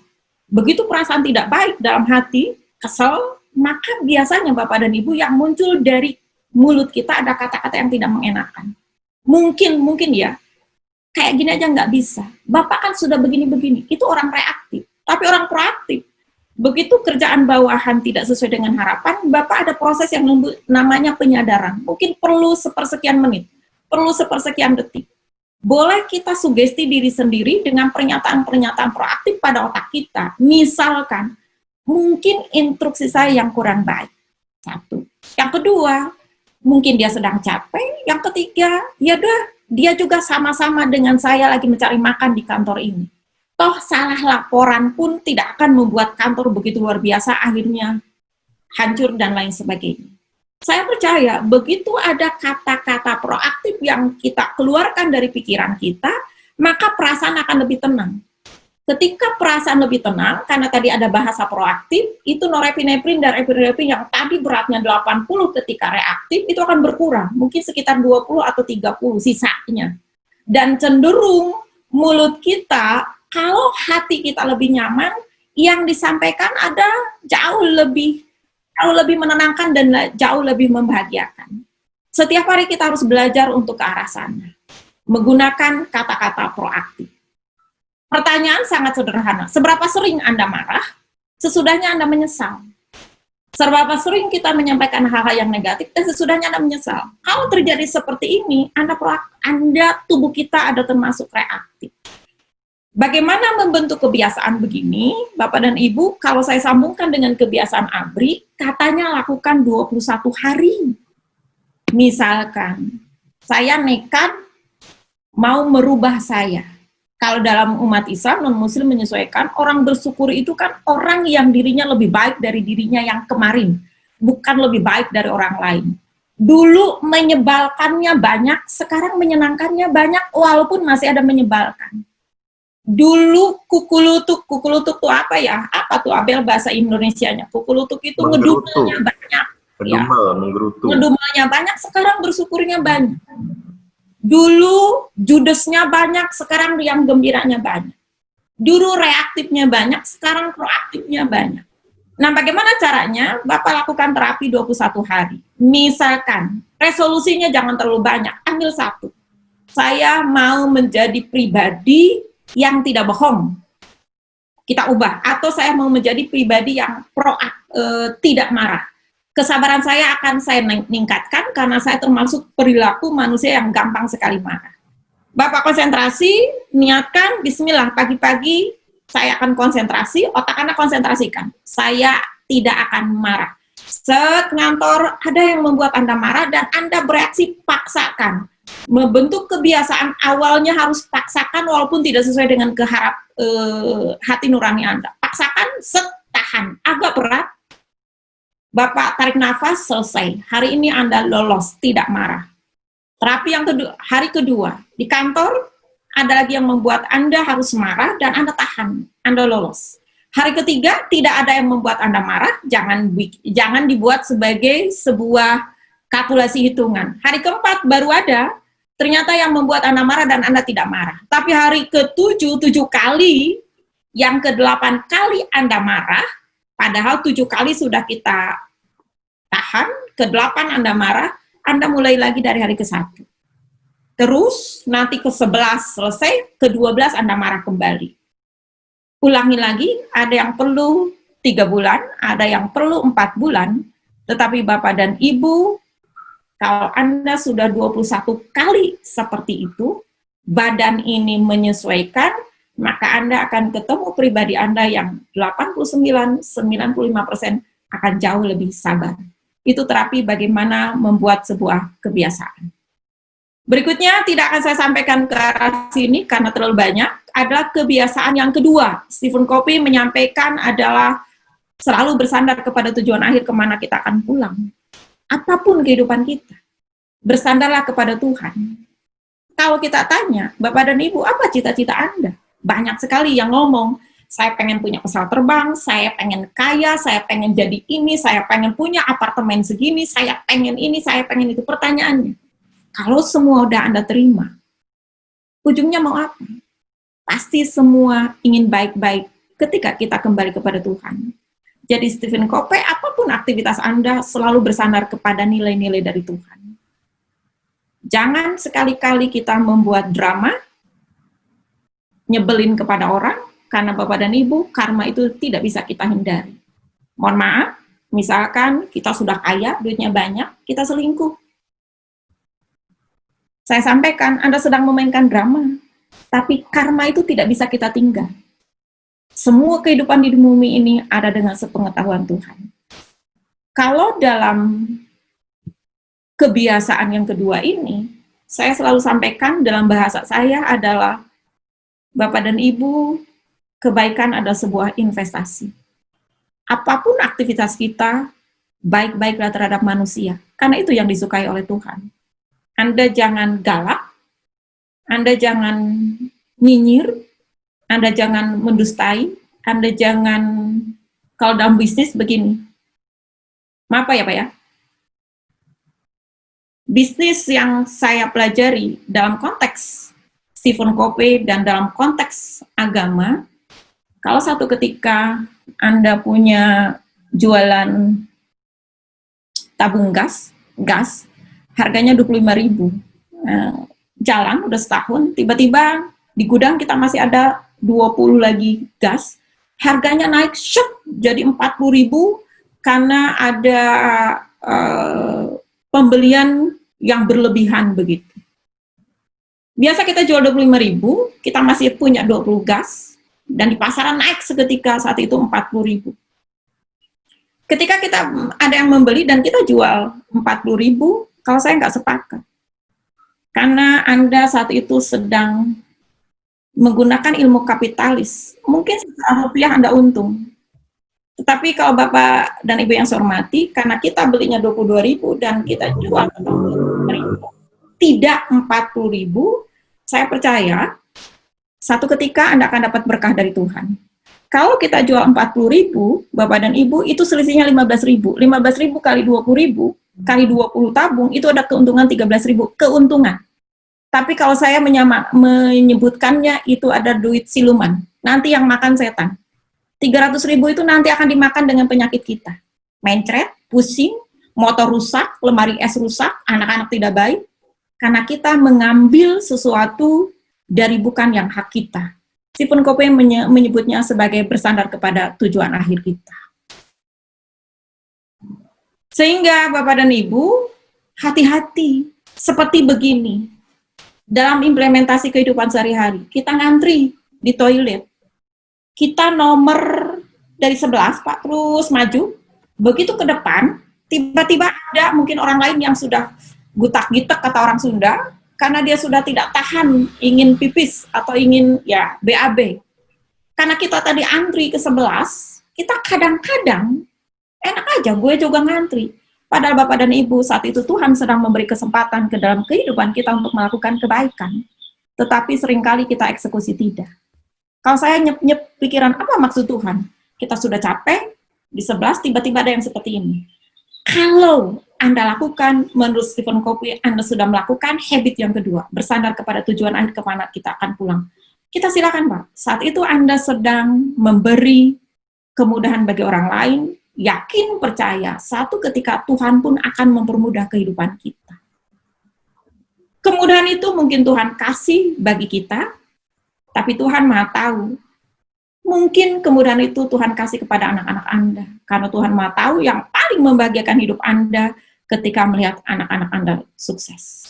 Begitu perasaan tidak baik dalam hati, kesel, maka biasanya Bapak dan Ibu yang muncul dari mulut kita ada kata-kata yang tidak mengenakan. Mungkin ya, kayak gini aja nggak bisa. Bapak kan sudah begini-begini. Itu orang reaktif. Tapi orang proaktif, begitu kerjaan bawahan tidak sesuai dengan harapan, Bapak ada proses yang namanya penyadaran. Mungkin perlu sepersekian menit, perlu sepersekian detik. Boleh kita sugesti diri sendiri dengan pernyataan-pernyataan proaktif pada otak kita. Misalkan, mungkin instruksi saya yang kurang baik. Satu. Yang kedua, mungkin dia sedang capek. Yang ketiga, ya udah, dia juga sama-sama dengan saya lagi mencari makan di kantor ini. Toh salah laporan pun tidak akan membuat kantor begitu luar biasa, akhirnya hancur dan lain sebagainya. Saya percaya begitu ada kata-kata proaktif yang kita keluarkan dari pikiran kita, maka perasaan akan lebih tenang. Ketika perasaan lebih tenang, karena tadi ada bahasa proaktif, itu norepinefrin dan epinefrin yang tadi beratnya 80 ketika reaktif, itu akan berkurang, mungkin sekitar 20 atau 30 sisanya. Dan cenderung mulut kita, kalau hati kita lebih nyaman, yang disampaikan ada jauh lebih menenangkan dan jauh lebih membahagiakan. Setiap hari kita harus belajar untuk ke arah sana, menggunakan kata-kata proaktif. Pertanyaan sangat sederhana, seberapa sering Anda marah, sesudahnya Anda menyesal? Seberapa sering kita menyampaikan hal-hal yang negatif, dan sesudahnya Anda menyesal? Kalau terjadi seperti ini, tubuh kita ada termasuk reaktif. Bagaimana membentuk kebiasaan begini, Bapak dan Ibu? Kalau saya sambungkan dengan kebiasaan ABRI, katanya lakukan 21 hari. Misalkan, saya nekat mau merubah saya. Kalau dalam umat Islam, non-muslim menyesuaikan, orang bersyukur itu kan orang yang dirinya lebih baik dari dirinya yang kemarin, bukan lebih baik dari orang lain. Dulu menyebalkannya banyak, sekarang menyenangkannya banyak, walaupun masih ada menyebalkan. Dulu kukulutuk itu apa ya? Apa tuh Abel bahasa Indonesianya? Kukulutuk itu ngedumelnya banyak. Ngedumelnya banyak, sekarang bersyukurnya banyak. Dulu judesnya banyak, sekarang yang gembiranya banyak. Dulu reaktifnya banyak, sekarang proaktifnya banyak. Nah, bagaimana caranya? Bapak lakukan terapi 21 hari. Misalkan, resolusinya jangan terlalu banyak, ambil satu. Saya mau menjadi pribadi yang tidak bohong. Kita ubah. Atau saya mau menjadi pribadi yang tidak marah. Kesabaran saya akan saya meningkatkan karena saya termasuk perilaku manusia yang gampang sekali marah. Bapak konsentrasi, niatkan, bismillah, pagi-pagi saya akan konsentrasi, otak Anda konsentrasikan. Saya tidak akan marah. Set ngantor, ada yang membuat Anda marah dan Anda bereaksi, paksakan. Membentuk kebiasaan awalnya harus paksakan walaupun tidak sesuai dengan hati nurani Anda. Paksakan, set, tahan. Agak berat. Bapak tarik nafas, selesai. Hari ini Anda lolos, tidak marah. Terapi yang kedua, hari kedua, di kantor, ada lagi yang membuat Anda harus marah dan Anda tahan, Anda lolos. Hari ketiga, tidak ada yang membuat Anda marah, jangan dibuat sebagai sebuah kalkulasi hitungan. Hari keempat, baru ada, ternyata yang membuat Anda marah dan Anda tidak marah. Tapi hari ke-7, 7 kali, yang ke-8 kali Anda marah, padahal 7 kali sudah kita tahan, ke-8 Anda marah, Anda mulai lagi dari hari ke-1. Terus nanti ke-11 selesai, ke-12 Anda marah kembali. Ulangi lagi, ada yang perlu 3 bulan, ada yang perlu 4 bulan, tetapi Bapak dan Ibu, kalau Anda sudah 21 kali seperti itu, badan ini menyesuaikan, maka Anda akan ketemu pribadi Anda yang 89-95% akan jauh lebih sabar. Itu terapi bagaimana membuat sebuah kebiasaan. Berikutnya, tidak akan saya sampaikan ke arah sini karena terlalu banyak, adalah kebiasaan yang kedua. Stephen Covey menyampaikan adalah selalu bersandar kepada tujuan akhir kemana kita akan pulang. Apapun kehidupan kita, bersandarlah kepada Tuhan. Kalau kita tanya, Bapak dan Ibu, apa cita-cita Anda? Banyak sekali yang ngomong, saya pengen punya pesawat terbang, saya pengen kaya, saya pengen jadi ini, saya pengen punya apartemen segini, saya pengen ini, saya pengen itu. Pertanyaannya, kalau semua udah Anda terima, ujungnya mau apa? Pasti semua ingin baik-baik ketika kita kembali kepada Tuhan. Jadi Stephen Covey, apapun aktivitas Anda, selalu bersandar kepada nilai-nilai dari Tuhan. Jangan sekali-kali kita membuat drama, nyebelin kepada orang, karena Bapak dan Ibu, karma itu tidak bisa kita hindari. Mohon maaf, misalkan kita sudah kaya, duitnya banyak, kita selingkuh. Saya sampaikan, Anda sedang memainkan drama, tapi karma itu tidak bisa kita tinggal. Semua kehidupan di bumi ini ada dengan sepengetahuan Tuhan. Kalau dalam kebiasaan yang kedua ini, saya selalu sampaikan dalam bahasa saya adalah, Bapak dan Ibu, kebaikan adalah sebuah investasi. Apapun aktivitas kita, baik-baiklah terhadap manusia, karena itu yang disukai oleh Tuhan. Anda jangan galak, Anda jangan nyinyir, Anda jangan mendustai, Anda jangan, kalau dalam bisnis begini, maaf ya Pak ya, bisnis yang saya pelajari dalam konteks Stephen Covey dan dalam konteks agama, kalau satu ketika Anda punya jualan tabung gas, harganya 25.000, jalan udah setahun, tiba-tiba di gudang kita masih ada 20 lagi gas, harganya naik jadi 40.000 karena ada pembelian yang berlebihan begitu. Biasa kita jual 25.000, kita masih punya 20 gas, dan di pasaran naik seketika saat itu 40.000. Ketika kita ada yang membeli dan kita jual 40.000, kalau saya nggak sepakat. Karena Anda saat itu sedang menggunakan ilmu kapitalis. Mungkin secara rupiah Anda untung. Tetapi kalau Bapak dan Ibu yang saya hormati, karena kita belinya 22.000 dan kita jual 40.000, tidak 40.000, saya percaya satu ketika Anda akan dapat berkah dari Tuhan. Kalau kita jual 40.000, Bapak dan Ibu, itu selisihnya 15.000. 15.000 kali 20.000, kali 20 tabung, itu ada keuntungan 13.000, keuntungan. Tapi kalau saya menyebutkannya, itu ada duit siluman. Nanti yang makan setan. 300.000 itu nanti akan dimakan dengan penyakit kita. Mencret, pusing, motor rusak, lemari es rusak, anak-anak tidak baik. Karena kita mengambil sesuatu dari bukan yang hak kita. Stephen Covey menyebutnya sebagai bersandar kepada tujuan akhir kita. Sehingga Bapak dan Ibu, hati-hati. Seperti begini, dalam implementasi kehidupan sehari-hari, kita ngantri di toilet. Kita nomor dari 11, Pak, terus maju. Begitu ke depan, tiba-tiba ada mungkin orang lain yang sudah gutak-gitek kata orang Sunda, karena dia sudah tidak tahan ingin pipis atau ingin ya BAB. Karena kita tadi antri ke 11, kita kadang-kadang enak aja gue juga ngantri. Padahal Bapak dan Ibu, saat itu Tuhan sedang memberi kesempatan ke dalam kehidupan kita untuk melakukan kebaikan. Tetapi seringkali kita eksekusi tidak. Kalau saya nyep-nyep pikiran, apa maksud Tuhan? Kita sudah capek, di 11 tiba-tiba ada yang seperti ini. Kalau Anda lakukan, menurut Stephen Covey, Anda sudah melakukan habit yang kedua, bersandar kepada tujuan akhir kemana kita akan pulang. Kita silakan, Pak. Saat itu Anda sedang memberi kemudahan bagi orang lain, yakin, percaya, satu ketika Tuhan pun akan mempermudah kehidupan kita. Kemudahan itu mungkin Tuhan kasih bagi kita, tapi Tuhan Maha tahu. Mungkin kemudahan itu Tuhan kasih kepada anak-anak Anda, karena Tuhan Maha tahu yang paling membahagiakan hidup Anda ketika melihat anak-anak Anda sukses.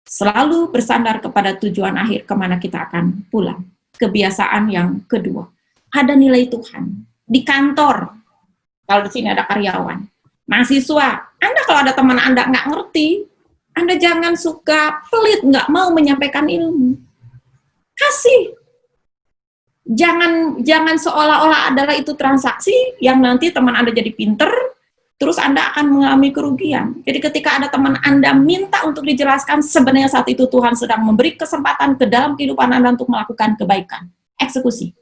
Selalu bersandar kepada tujuan akhir kemana kita akan pulang. Kebiasaan yang kedua, ada nilai Tuhan. Di kantor, kalau di sini ada karyawan, mahasiswa, Anda kalau ada teman Anda nggak ngerti, Anda jangan suka pelit, nggak mau menyampaikan ilmu. Kasih. Jangan seolah-olah adalah itu transaksi yang nanti teman Anda jadi pinter, terus Anda akan mengalami kerugian. Jadi ketika ada teman Anda minta untuk dijelaskan, sebenarnya saat itu Tuhan sedang memberi kesempatan ke dalam kehidupan Anda untuk melakukan kebaikan. Eksekusi.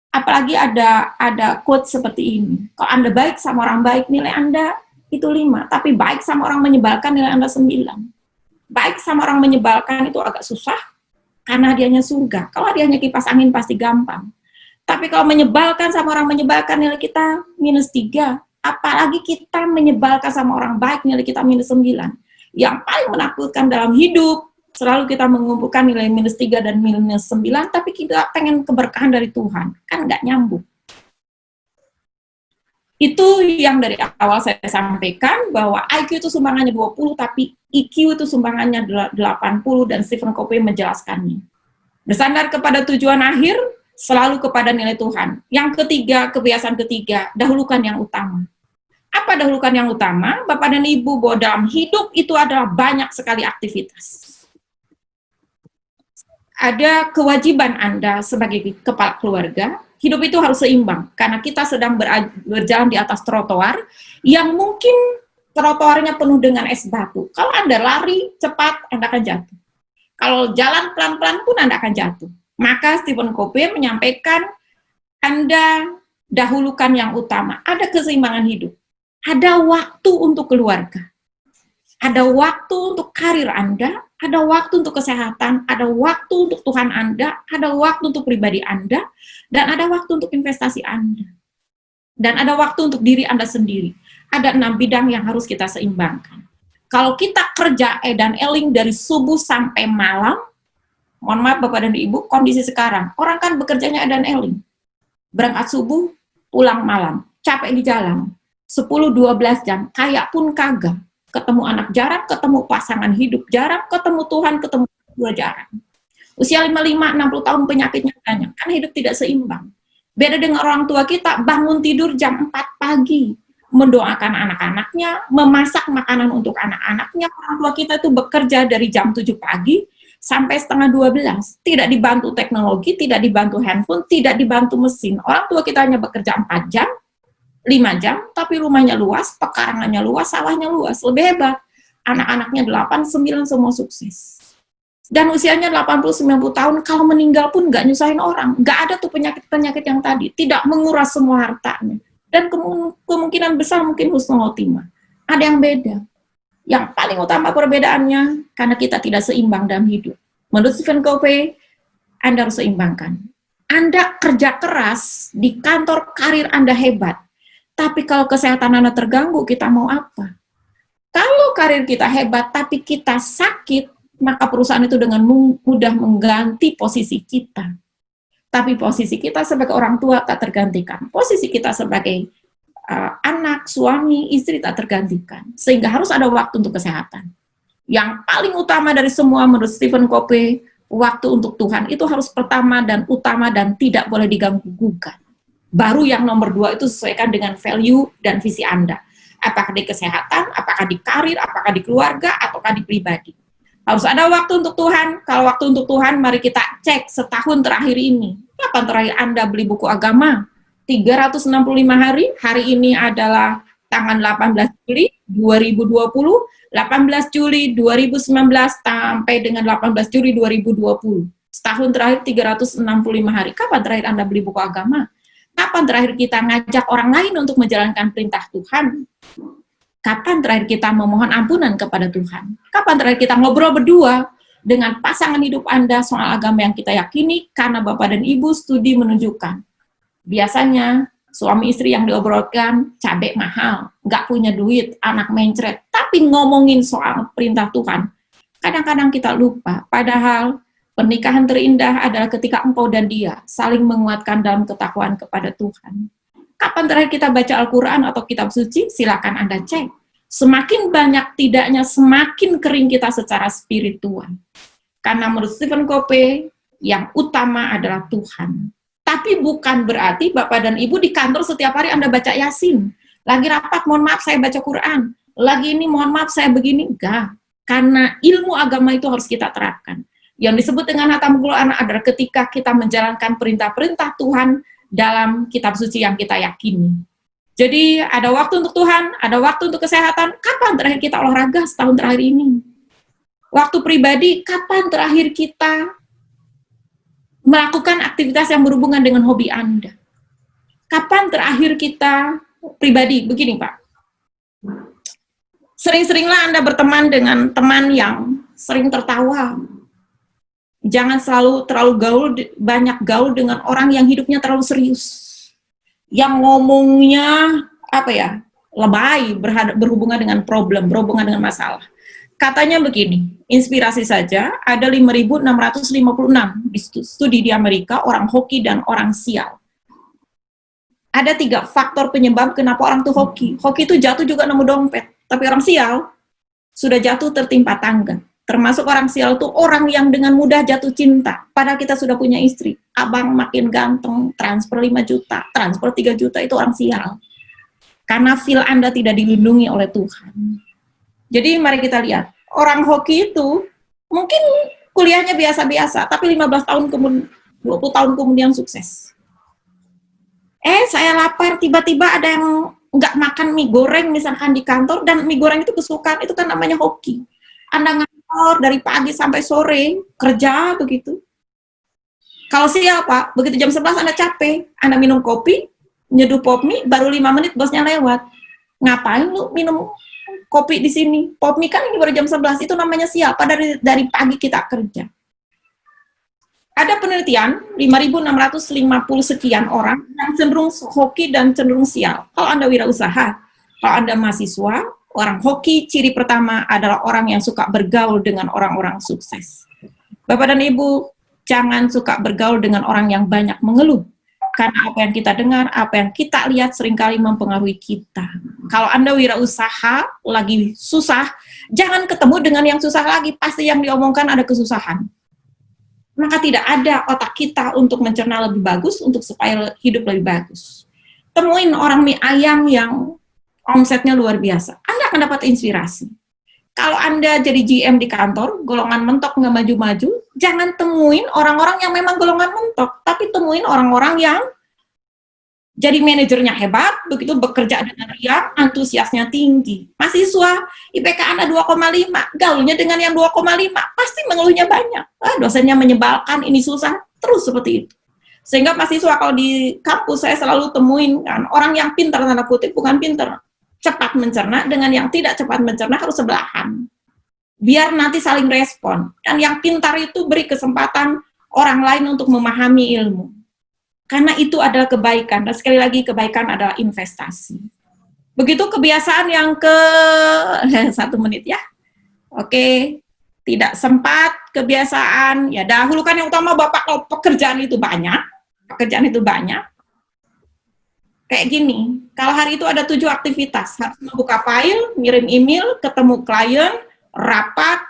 Apalagi ada quote seperti ini. Kalau Anda baik sama orang baik, nilai Anda itu 5. Tapi baik sama orang menyebalkan, nilai Anda 9. Baik sama orang menyebalkan itu agak susah, karena hadiahnya surga. Kalau hadiahnya kipas angin pasti gampang. Tapi kalau menyebalkan sama orang menyebalkan, nilai kita -3. Apalagi kita menyebalkan sama orang baik, nilai kita -9. Yang paling menakutkan dalam hidup, selalu kita mengumpulkan nilai -3 dan -9, tapi kita pengen keberkahan dari Tuhan. Kan nggak nyambung. Itu yang dari awal saya sampaikan, bahwa IQ itu sumbangannya 20, tapi EQ itu sumbangannya 80, dan Stephen Covey menjelaskannya. Bersandar kepada tujuan akhir, selalu kepada nilai Tuhan. Yang ketiga, kebiasaan ketiga, dahulukan yang utama. Apa dahulukan yang utama? Bapak dan Ibu, bahwa dalam hidup itu adalah banyak sekali aktivitas. Ada kewajiban Anda sebagai kepala keluarga, hidup itu harus seimbang, karena kita sedang berjalan di atas trotoar, yang mungkin trotoarnya penuh dengan es batu. Kalau Anda lari cepat, Anda akan jatuh. Kalau jalan pelan-pelan pun Anda akan jatuh. Maka Stephen Covey menyampaikan, Anda dahulukan yang utama. Ada keseimbangan hidup. Ada waktu untuk keluarga. Ada waktu untuk karir Anda, ada waktu untuk kesehatan, ada waktu untuk Tuhan Anda, ada waktu untuk pribadi Anda, dan ada waktu untuk investasi Anda. Dan ada waktu untuk diri Anda sendiri. Ada 6 bidang yang harus kita seimbangkan. Kalau kita kerja edan eling dari subuh sampai malam, mohon maaf Bapak dan Ibu, kondisi sekarang, orang kan bekerjanya edan eling. Berangkat subuh, pulang malam, capek di jalan, 10-12 jam, kaya pun kagak. Ketemu anak jarang, ketemu pasangan hidup jarang, ketemu Tuhan, ketemu dua jarang. Usia 55-60 tahun penyakitnya banyak, kan hidup tidak seimbang. Beda dengan orang tua kita, bangun tidur jam 4 pagi, mendoakan anak-anaknya, memasak makanan untuk anak-anaknya. Orang tua kita itu bekerja dari jam 7 pagi sampai setengah 12. Tidak dibantu teknologi, tidak dibantu handphone, tidak dibantu mesin. Orang tua kita hanya bekerja 4 jam, 5 jam, tapi rumahnya luas, pekarangannya luas, sawahnya luas, lebih hebat. Anak-anaknya 8, 9 semua sukses. Dan usianya 80-90 tahun, kalau meninggal pun nggak nyusahin orang. Nggak ada tuh penyakit-penyakit yang tadi, tidak menguras semua hartanya. Dan kemungkinan besar mungkin husnul khotimah. Ada yang beda. Yang paling utama perbedaannya, karena kita tidak seimbang dalam hidup. Menurut Stephen Covey, Anda harus seimbangkan. Anda kerja keras, di kantor karir Anda hebat. Tapi kalau kesehatan Anda terganggu, kita mau apa? Kalau karir kita hebat, tapi kita sakit, maka perusahaan itu dengan mudah mengganti posisi kita. Tapi posisi kita sebagai orang tua tak tergantikan. Posisi kita sebagai anak, suami, istri tak tergantikan. Sehingga harus ada waktu untuk kesehatan. Yang paling utama dari semua menurut Stephen Covey, waktu untuk Tuhan itu harus pertama dan utama dan tidak boleh diganggu-gugat. Baru yang nomor 2 itu sesuaikan dengan value dan visi Anda. Apakah di kesehatan, apakah di karir, apakah di keluarga, ataukah di pribadi. Harus ada waktu untuk Tuhan. Kalau waktu untuk Tuhan, mari kita cek setahun terakhir ini. Kapan terakhir Anda beli buku agama? 365 hari. Hari ini adalah tanggal 18 Juli 2020, 18 Juli 2019 sampai dengan 18 Juli 2020. Setahun terakhir 365 hari. Kapan terakhir Anda beli buku agama? Kapan terakhir kita ngajak orang lain untuk menjalankan perintah Tuhan? Kapan terakhir kita memohon ampunan kepada Tuhan? Kapan terakhir kita ngobrol berdua dengan pasangan hidup Anda soal agama yang kita yakini? Karena Bapak dan Ibu studi menunjukkan, biasanya suami istri yang diobrolkan cabai mahal, nggak punya duit, anak mencret, tapi ngomongin soal perintah Tuhan, Kadang-kadang kita lupa, padahal pernikahan terindah adalah ketika engkau dan dia saling menguatkan dalam ketakwaan kepada Tuhan. Kapan terakhir kita baca Al-Quran atau kitab suci? Silakan Anda cek. Semakin banyak tidaknya, semakin kering kita secara spiritual. Karena menurut Stephen Covey, yang utama adalah Tuhan. Tapi bukan berarti Bapak dan Ibu di kantor setiap hari Anda baca Yasin. Lagi rapat, mohon maaf saya baca Quran. Lagi ini, mohon maaf saya begini. Enggak. Karena ilmu agama itu harus kita terapkan. Yang disebut dengan hatam Quran adalah ketika kita menjalankan perintah-perintah Tuhan dalam kitab suci yang kita yakini. Jadi ada waktu untuk Tuhan, ada waktu untuk kesehatan. Kapan terakhir kita olahraga setahun terakhir ini? Waktu pribadi, kapan terakhir kita melakukan aktivitas yang berhubungan dengan hobi Anda? Kapan terakhir kita pribadi? Begini Pak, sering-seringlah Anda berteman dengan teman yang sering tertawa. Jangan selalu banyak gaul dengan orang yang hidupnya terlalu serius. Yang ngomongnya, lebay, berhubungan dengan problem, berhubungan dengan masalah. Katanya begini, inspirasi saja, ada 5.656 di studi di Amerika, orang hoki dan orang sial. Ada 3 faktor penyebab kenapa orang tuh hoki. Hoki itu jatuh juga nemu dompet, tapi orang sial sudah jatuh tertimpa tangga. Termasuk orang sial itu orang yang dengan mudah jatuh cinta, padahal kita sudah punya istri. Abang makin ganteng, transfer 5 juta, transfer 3 juta, itu orang sial. Karena feel Anda tidak dilindungi oleh Tuhan. Jadi mari kita lihat, orang hoki itu mungkin kuliahnya biasa-biasa, tapi 15 tahun kemudian, 20 tahun kemudian sukses. Saya lapar, tiba-tiba ada yang nggak makan mie goreng misalkan di kantor, dan mie goreng itu kesukaan, itu kan namanya hoki. Anda ngantor dari pagi sampai sore, kerja begitu. Kalau siapa, begitu jam 11 Anda capek, Anda minum kopi, nyeduh pop mie, baru 5 menit bosnya lewat. Ngapain lu minum kopi di sini? Pop mie kan ini baru jam 11, itu namanya siapa? Dari pagi kita kerja. Ada penelitian, 5.650 sekian orang yang cenderung hoki dan cenderung sial. Kalau Anda wirausaha, kalau Anda mahasiswa, orang hoki, ciri pertama adalah orang yang suka bergaul dengan orang-orang sukses. Bapak dan Ibu, jangan suka bergaul dengan orang yang banyak mengeluh. Karena apa yang kita dengar, apa yang kita lihat seringkali mempengaruhi kita. Kalau Anda wirausaha, lagi susah, jangan ketemu dengan yang susah lagi, pasti yang diomongkan ada kesusahan. Maka tidak ada otak kita untuk mencerna lebih bagus, untuk supaya hidup lebih bagus. Temuin orang mie ayam yang omsetnya luar biasa, Anda akan dapat inspirasi. Kalau Anda jadi GM di kantor, golongan mentok nggak maju-maju, jangan temuin orang-orang yang memang golongan mentok, tapi temuin orang-orang yang jadi manajernya hebat, begitu bekerja dengan riang, antusiasnya tinggi. Mahasiswa, IPK Anda 2,5, gaulnya dengan yang 2,5, pasti mengeluhnya banyak. Dosennya menyebalkan, ini susah, terus seperti itu. Sehingga mahasiswa kalau di kampus saya selalu temuin kan, orang yang pintar, tanda kutip, bukan pintar, cepat mencerna dengan yang tidak cepat mencerna harus sebelahan. Biar nanti saling respon. Dan yang pintar itu beri kesempatan orang lain untuk memahami ilmu. Karena itu adalah kebaikan. Dan sekali lagi, kebaikan adalah investasi. Begitu kebiasaan yang ke 1 menit ya. Oke, tidak sempat kebiasaan. Ya dahulu kan yang utama Bapak, kalau pekerjaan itu banyak. Kayak gini, kalau hari itu ada 7 aktivitas, harus membuka file, ngirim email, ketemu klien, rapat,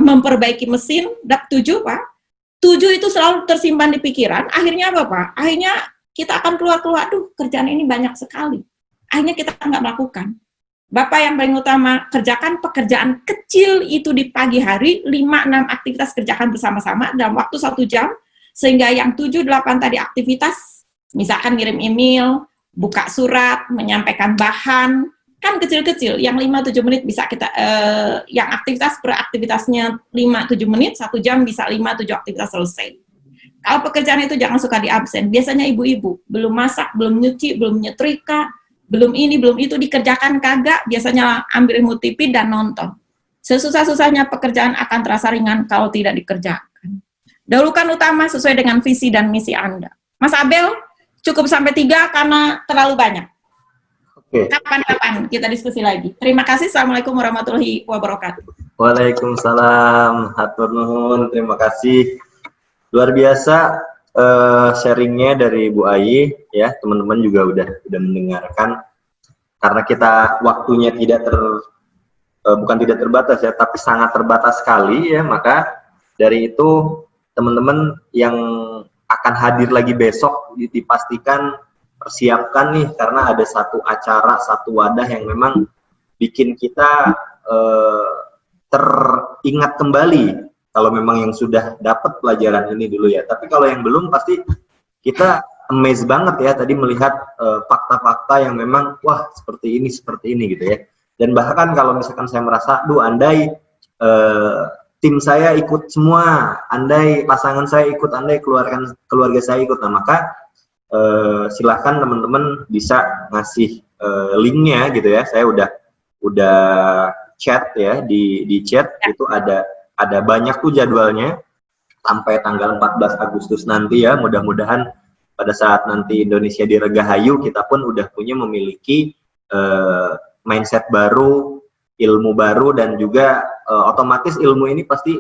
memperbaiki mesin, 7 Pak. 7 itu selalu tersimpan di pikiran, akhirnya apa Pak? Akhirnya kita akan keluar, aduh kerjaan ini banyak sekali. Akhirnya kita nggak melakukan. Bapak yang paling utama, kerjakan pekerjaan kecil itu di pagi hari, 5-6 aktivitas kerjakan bersama-sama dalam waktu 1 jam, sehingga yang 7-8 tadi aktivitas, misalkan ngirim email, buka surat, menyampaikan bahan, kan kecil-kecil, yang 5-7 menit bisa kita, yang aktivitas per aktivitasnya 5-7 menit, 1 jam bisa 5-7 aktivitas selesai. Kalau pekerjaan itu jangan suka di absen, biasanya ibu-ibu, belum masak, belum nyuci, belum nyetrika, belum ini, belum itu, dikerjakan kagak, biasanya ambil remote TV dan nonton. Sesusah-susahnya pekerjaan akan terasa ringan kalau tidak dikerjakan. Dahulukan utama sesuai dengan visi dan misi Anda. Mas Abel, cukup sampai 3 karena terlalu banyak. Oke. Kapan-kapan kita diskusi lagi. Terima kasih. Assalamualaikum warahmatullahi wabarakatuh. Waalaikumsalam, hatur nuhun, terima kasih. Luar biasa sharingnya dari Bu Ai, ya teman-teman juga udah mendengarkan. Karena kita waktunya bukan tidak terbatas ya, tapi sangat terbatas sekali ya, maka dari itu teman-teman yang akan hadir lagi besok dipastikan persiapkan nih, karena ada satu acara, satu wadah yang memang bikin kita teringat kembali kalau memang yang sudah dapat pelajaran ini dulu ya. Tapi kalau yang belum pasti kita amazed banget ya tadi melihat fakta-fakta yang memang wah seperti ini gitu ya. Dan bahkan kalau misalkan saya merasa, andai tim saya ikut semua, andai pasangan saya ikut, andai keluarga saya ikut, nah maka silahkan teman-teman bisa ngasih linknya gitu ya. Saya udah chat ya di chat itu ada banyak tuh jadwalnya sampai tanggal 14 Agustus nanti ya. Mudah-mudahan pada saat nanti Indonesia dirgahayu kita pun udah memiliki mindset baru, ilmu baru, dan juga otomatis ilmu ini pasti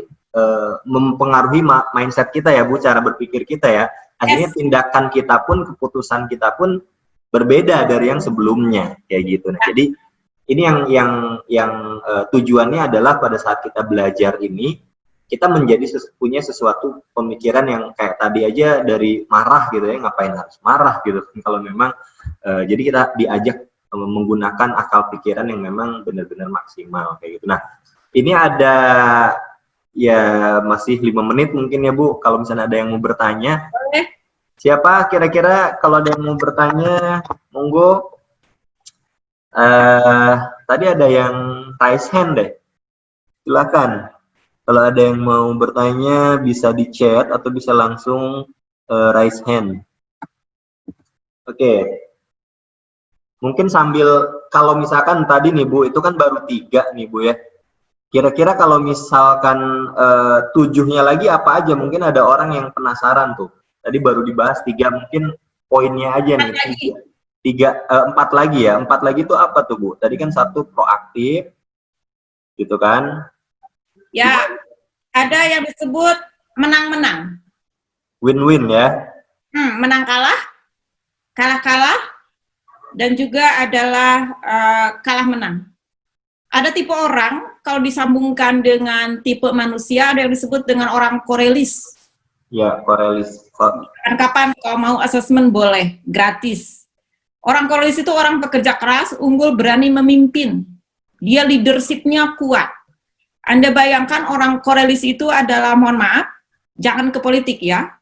mempengaruhi mindset kita ya Bu, cara berpikir kita ya. Akhirnya tindakan kita pun, keputusan kita pun berbeda dari yang sebelumnya kayak gitu. Nah, jadi ini yang tujuannya adalah pada saat kita belajar ini kita punya sesuatu pemikiran yang kayak tadi aja dari marah gitu ya, ngapain harus marah gitu kalau memang jadi kita diajak menggunakan akal pikiran yang memang benar-benar maksimal kayak gitu. Nah, ini ada ya masih 5 menit mungkin ya Bu, kalau misalnya ada yang mau bertanya. Siapa kira-kira kalau ada yang mau bertanya, monggo. Tadi ada yang raise hand deh, silakan. Kalau ada yang mau bertanya bisa di chat atau bisa langsung raise hand. Oke. Mungkin sambil, kalau misalkan tadi nih Bu, itu kan baru 3 nih Bu ya. Kira-kira kalau misalkan 7-nya lagi apa aja? Mungkin ada orang yang penasaran tuh. Tadi baru dibahas 3, mungkin poinnya aja nih. 4 lagi ya. 4 lagi itu apa tuh Bu? Tadi kan 1 proaktif, gitu kan? Ya, ada yang disebut menang-menang. Win-win ya? Menang kalah, kalah-kalah, dan juga adalah kalah menang. Ada tipe orang, kalau disambungkan dengan tipe manusia, ada yang disebut dengan orang korelis. Ya, korelis. Kapan kalau mau asesmen boleh, gratis. Orang korelis itu orang pekerja keras, unggul, berani memimpin. Dia leadership-nya kuat. Anda bayangkan orang korelis itu adalah, mohon maaf, jangan ke politik ya,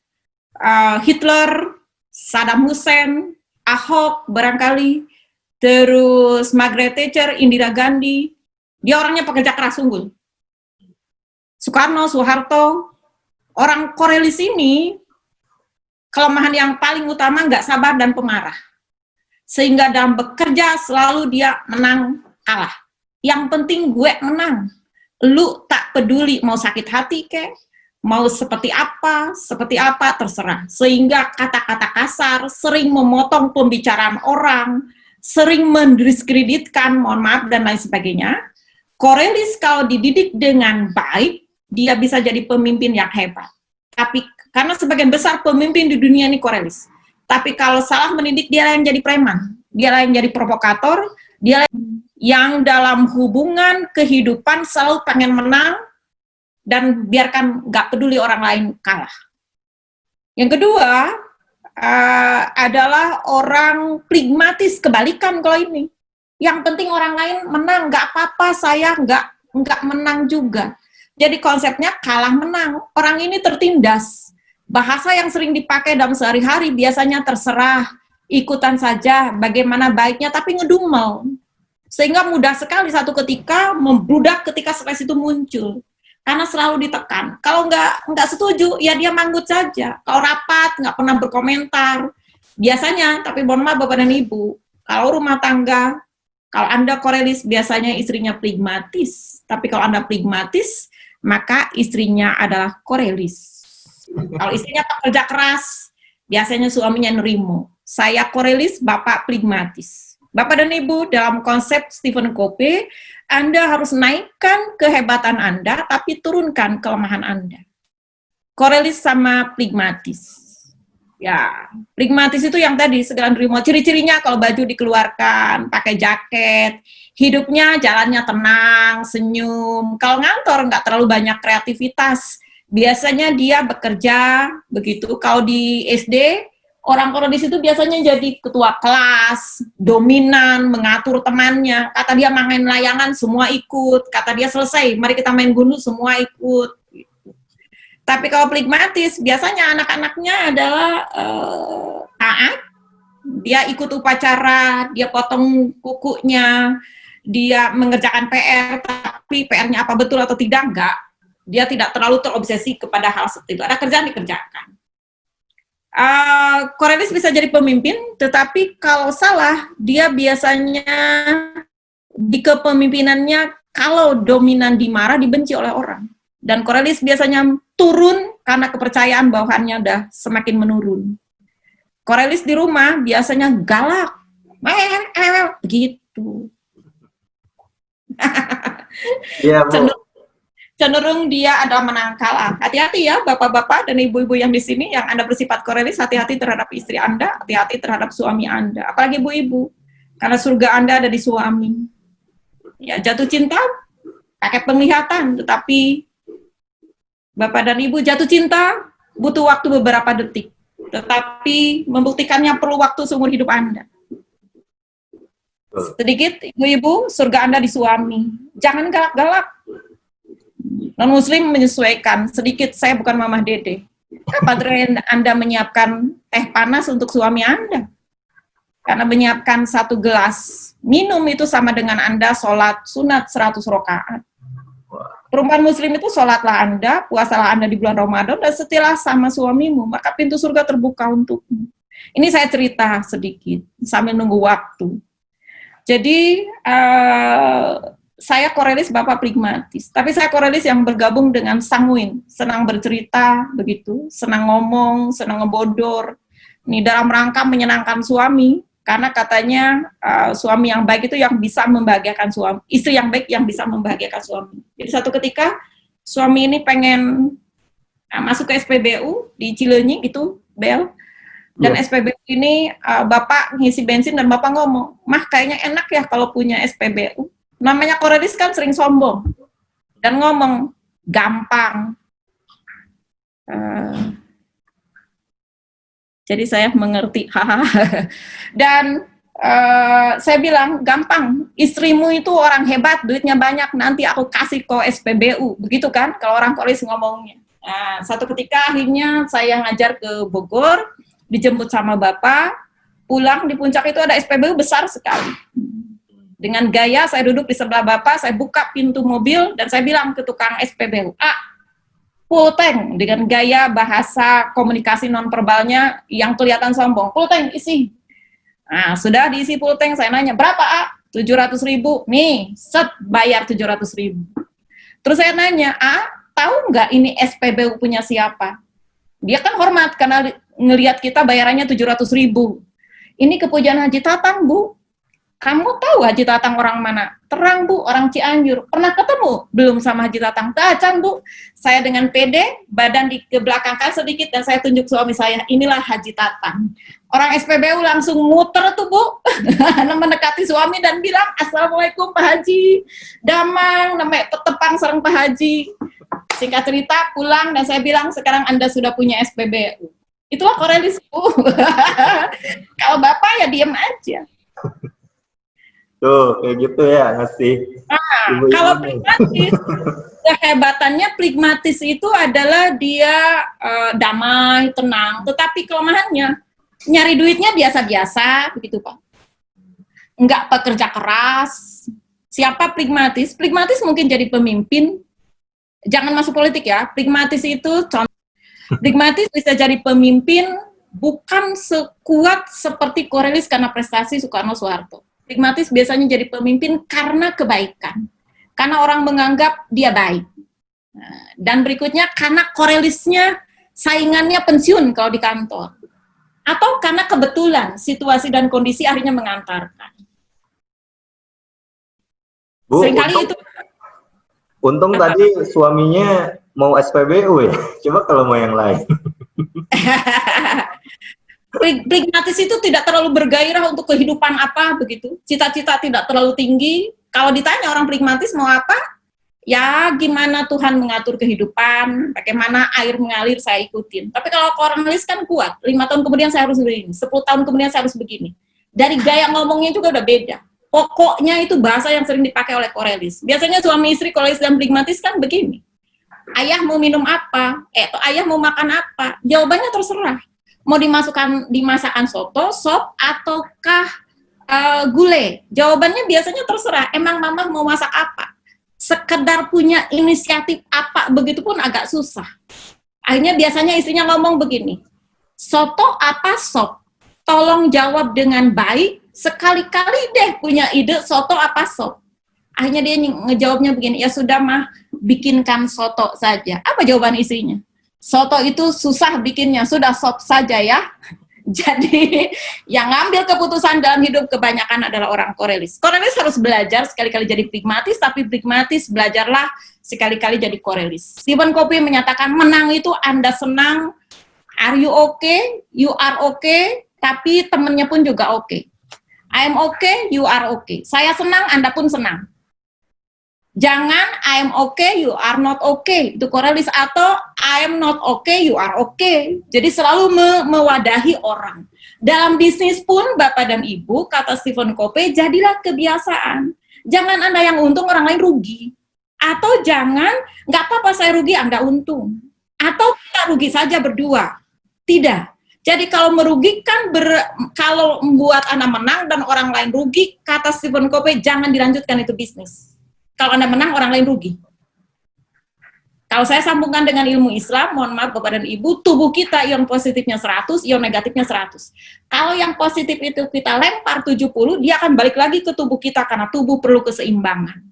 Hitler, Saddam Hussein, Ahok barangkali, terus Margaret Thatcher, Indira Gandhi, dia orangnya pekerja keras unggul. Soekarno, Soeharto, orang korelis ini, kelemahan yang paling utama nggak sabar dan pemarah. Sehingga dalam bekerja selalu dia menang kalah. Yang penting gue menang. Lu tak peduli mau sakit hati kek, mau seperti apa terserah. Sehingga kata-kata kasar sering memotong pembicaraan orang, sering mendiskreditkan, mohon maaf dan lain sebagainya. Korelis kalau dididik dengan baik, dia bisa jadi pemimpin yang hebat. Tapi karena sebagian besar pemimpin di dunia ini korelis. Tapi kalau salah mendidik, dia yang jadi preman, dia yang jadi provokator, dia yang dalam hubungan kehidupan selalu pengen menang dan biarkan nggak peduli orang lain kalah. Yang kedua adalah orang pragmatis, kebalikan kalau ini. Yang penting orang lain menang, nggak apa-apa, saya nggak menang juga. Jadi konsepnya kalah menang. Orang ini tertindas. Bahasa yang sering dipakai dalam sehari-hari biasanya terserah, ikutan saja, bagaimana baiknya, tapi ngedumel. Sehingga mudah sekali satu ketika membludak ketika stres itu muncul. Karena selalu ditekan. Kalau nggak setuju, ya dia manggut saja. Kalau rapat, nggak pernah berkomentar. Biasanya, tapi mohon maaf Bapak dan Ibu, kalau rumah tangga, kalau Anda korelis, biasanya istrinya pragmatis. Tapi kalau Anda pragmatis, maka istrinya adalah korelis. Kalau istrinya pekerja keras, biasanya suaminya nerimo. Saya korelis, Bapak pragmatis. Bapak dan Ibu, dalam konsep Stephen Covey, Anda harus naikkan kehebatan Anda, tapi turunkan kelemahan Anda. Korelis sama pragmatis. Ya, pragmatis itu yang tadi segala nerima. Ciri-cirinya kalau baju dikeluarkan, pakai jaket, hidupnya jalannya tenang, senyum. Kalau ngantor nggak terlalu banyak kreativitas. Biasanya dia bekerja begitu. Kalau di SD, orang-orang di situ biasanya jadi ketua kelas, dominan, mengatur temannya. Kata dia main layangan, semua ikut. Kata dia selesai, mari kita main gundu, semua ikut. Tapi kalau pragmatis, biasanya anak-anaknya adalah taat, dia ikut upacara, dia potong kukunya, dia mengerjakan PR, tapi PR-nya apa betul atau tidak, enggak. Dia tidak terlalu terobsesi kepada hal seperti itu. Ada kerjaan dikerjakan. Korelis bisa jadi pemimpin, tetapi kalau salah, dia biasanya di kepemimpinannya, kalau dominan dimarah, dibenci oleh orang. Dan Korelis biasanya turun karena kepercayaan bawahannya udah semakin menurun. Korelis di rumah biasanya galak, begitu. Iya, Bu. Cenderung dia adalah menang kalah. Hati-hati ya bapak-bapak dan ibu-ibu yang di sini yang Anda bersifat Korelis, hati-hati terhadap istri Anda, hati-hati terhadap suami Anda. Apalagi ibu-ibu, karena surga Anda ada di suami. Ya, jatuh cinta pakai penglihatan, tetapi Bapak dan Ibu jatuh cinta butuh waktu beberapa detik, tetapi membuktikannya perlu waktu seumur hidup Anda. Sedikit, Ibu-ibu, surga Anda di suami. Jangan galak-galak. Non-Muslim menyesuaikan. Sedikit, saya bukan Mamah Dede. Kapan Anda menyiapkan teh panas untuk suami Anda? Karena menyiapkan 1 gelas minum itu sama dengan Anda sholat sunat 100 rakaat. Perempuan Muslim itu sholatlah Anda, puasalah Anda di bulan Ramadan, dan setialah sama suamimu, maka pintu surga terbuka untukmu. Ini saya cerita sedikit, sambil nunggu waktu. Jadi, saya Korelis, Bapak pragmatis. Tapi saya Korelis yang bergabung dengan sanguin, senang bercerita, begitu, senang ngomong, senang ngebodor. Ini dalam rangka menyenangkan suami, karena katanya suami yang baik itu yang bisa membahagiakan suami, istri yang baik yang bisa membahagiakan suami. Jadi satu ketika suami ini pengen masuk ke SPBU di Cileunyi gitu, Bel, dan SPBU ini Bapak ngisi bensin dan Bapak ngomong, "Mah kayaknya enak ya kalau punya SPBU." Namanya Korelis kan sering sombong dan ngomong gampang. Jadi saya mengerti, dan saya bilang, gampang, istrimu itu orang hebat, duitnya banyak, nanti aku kasih ke SPBU, begitu kan, kalau orang Korelis ngomongnya. Nah, satu ketika akhirnya saya ngajar ke Bogor, dijemput sama Bapak, pulang di puncak itu ada SPBU besar sekali. Dengan gaya, saya duduk di sebelah Bapak, saya buka pintu mobil, dan saya bilang ke tukang SPBU, full tank, dengan gaya bahasa komunikasi nonverbalnya yang kelihatan sombong. Full tank, isi. Nah, sudah diisi full tank, saya nanya, berapa, 700.000. Nih, set, bayar 700.000. Terus saya nanya, tahu nggak ini SPBU punya siapa? Dia kan hormat, karena ngelihat kita bayarannya 700.000. Ini kepujian Haji Tatang, Bu. Kamu tahu Haji Tatang orang mana? Terang, Bu, orang Cianjur. Pernah ketemu? Belum sama Haji Tatang. Tacan, Bu. Saya dengan pede, badan dikebelakangkan sedikit, dan saya tunjuk suami saya, inilah Haji Tatang. Orang SPBU langsung muter tuh, Bu. Mendekati suami dan bilang, "Assalamualaikum Pak Haji. Damang, namanya petepang sareng Pak Haji." Singkat cerita, pulang, dan saya bilang, "Sekarang Anda sudah punya SPBU." Itulah Korelis, Bu. Kalau Bapak ya diem aja. Tuh, kayak gitu ya, ngasih. Nah, kalau pragmatis, kehebatannya pragmatis itu adalah dia damai, tenang, tetapi kelemahannya, nyari duitnya biasa-biasa, begitu Pak. Enggak pekerja keras. Siapa pragmatis? Pragmatis mungkin jadi pemimpin, jangan masuk politik ya, pragmatis itu contoh. Pragmatis bisa jadi pemimpin, bukan sekuat seperti Korelis karena prestasi Soekarno-Soeharto. Pragmatis biasanya jadi pemimpin karena kebaikan, karena orang menganggap dia baik. Dan berikutnya karena Korelisnya saingannya pensiun kalau di kantor, atau karena kebetulan situasi dan kondisi akhirnya mengantarkan. Bu, Seringkali itu untung tadi suaminya mau SPBU ya. Coba kalau mau yang lain. pragmatis itu tidak terlalu bergairah untuk kehidupan apa begitu. Cita-cita tidak terlalu tinggi. Kalau ditanya orang pragmatis mau apa? Ya gimana Tuhan mengatur kehidupan, bagaimana air mengalir saya ikutin. Tapi kalau Cornelis kan kuat, 5 tahun kemudian saya harus begini, 10 tahun kemudian saya harus begini. Dari gaya ngomongnya juga udah beda. Pokoknya itu bahasa yang sering dipakai oleh Cornelis. Biasanya suami istri Cornelis dan pragmatis kan begini. Ayah mau minum apa? Ayah mau makan apa? Jawabannya terserah. Mau dimasakkan soto, sop, ataukah gulai? Jawabannya biasanya terserah. Emang mama mau masak apa? Sekedar punya inisiatif apa, begitu pun agak susah. Akhirnya biasanya istrinya ngomong begini, soto apa sop? Tolong jawab dengan baik, sekali-kali deh punya ide soto apa sop. Akhirnya dia ngejawabnya begini, ya sudah mah, bikinkan soto saja. Apa jawaban istrinya? Soto itu susah bikinnya, sudah sop saja ya. Jadi yang ngambil keputusan dalam hidup kebanyakan adalah orang Cornelis. Cornelis harus belajar sekali-kali jadi pragmatis, tapi pragmatis belajarlah sekali-kali jadi Cornelis. Stephen Covey menyatakan menang itu Anda senang, are you okay, you are okay, tapi temennya pun juga okay. I am okay, you are okay. Saya senang, Anda pun senang. Jangan I am okay, you are not okay. Itu Cornelis. Atau I am not okay, you are okay. Jadi selalu mewadahi orang. Dalam bisnis pun, Bapak dan Ibu, kata Stephen Covey, jadilah kebiasaan. Jangan Anda yang untung, orang lain rugi. Atau jangan, nggak apa-apa saya rugi, Anda untung. Atau kita rugi saja berdua. Tidak. Jadi kalau merugikan, kalau membuat Anda menang dan orang lain rugi, kata Stephen Covey, jangan dilanjutkan itu bisnis. Kalau Anda menang, orang lain rugi. Kalau saya sambungkan dengan ilmu Islam, mohon maaf Bapak dan Ibu, tubuh kita ion positifnya 100, ion negatifnya 100. Kalau yang positif itu kita lempar 70, dia akan balik lagi ke tubuh kita karena tubuh perlu keseimbangan.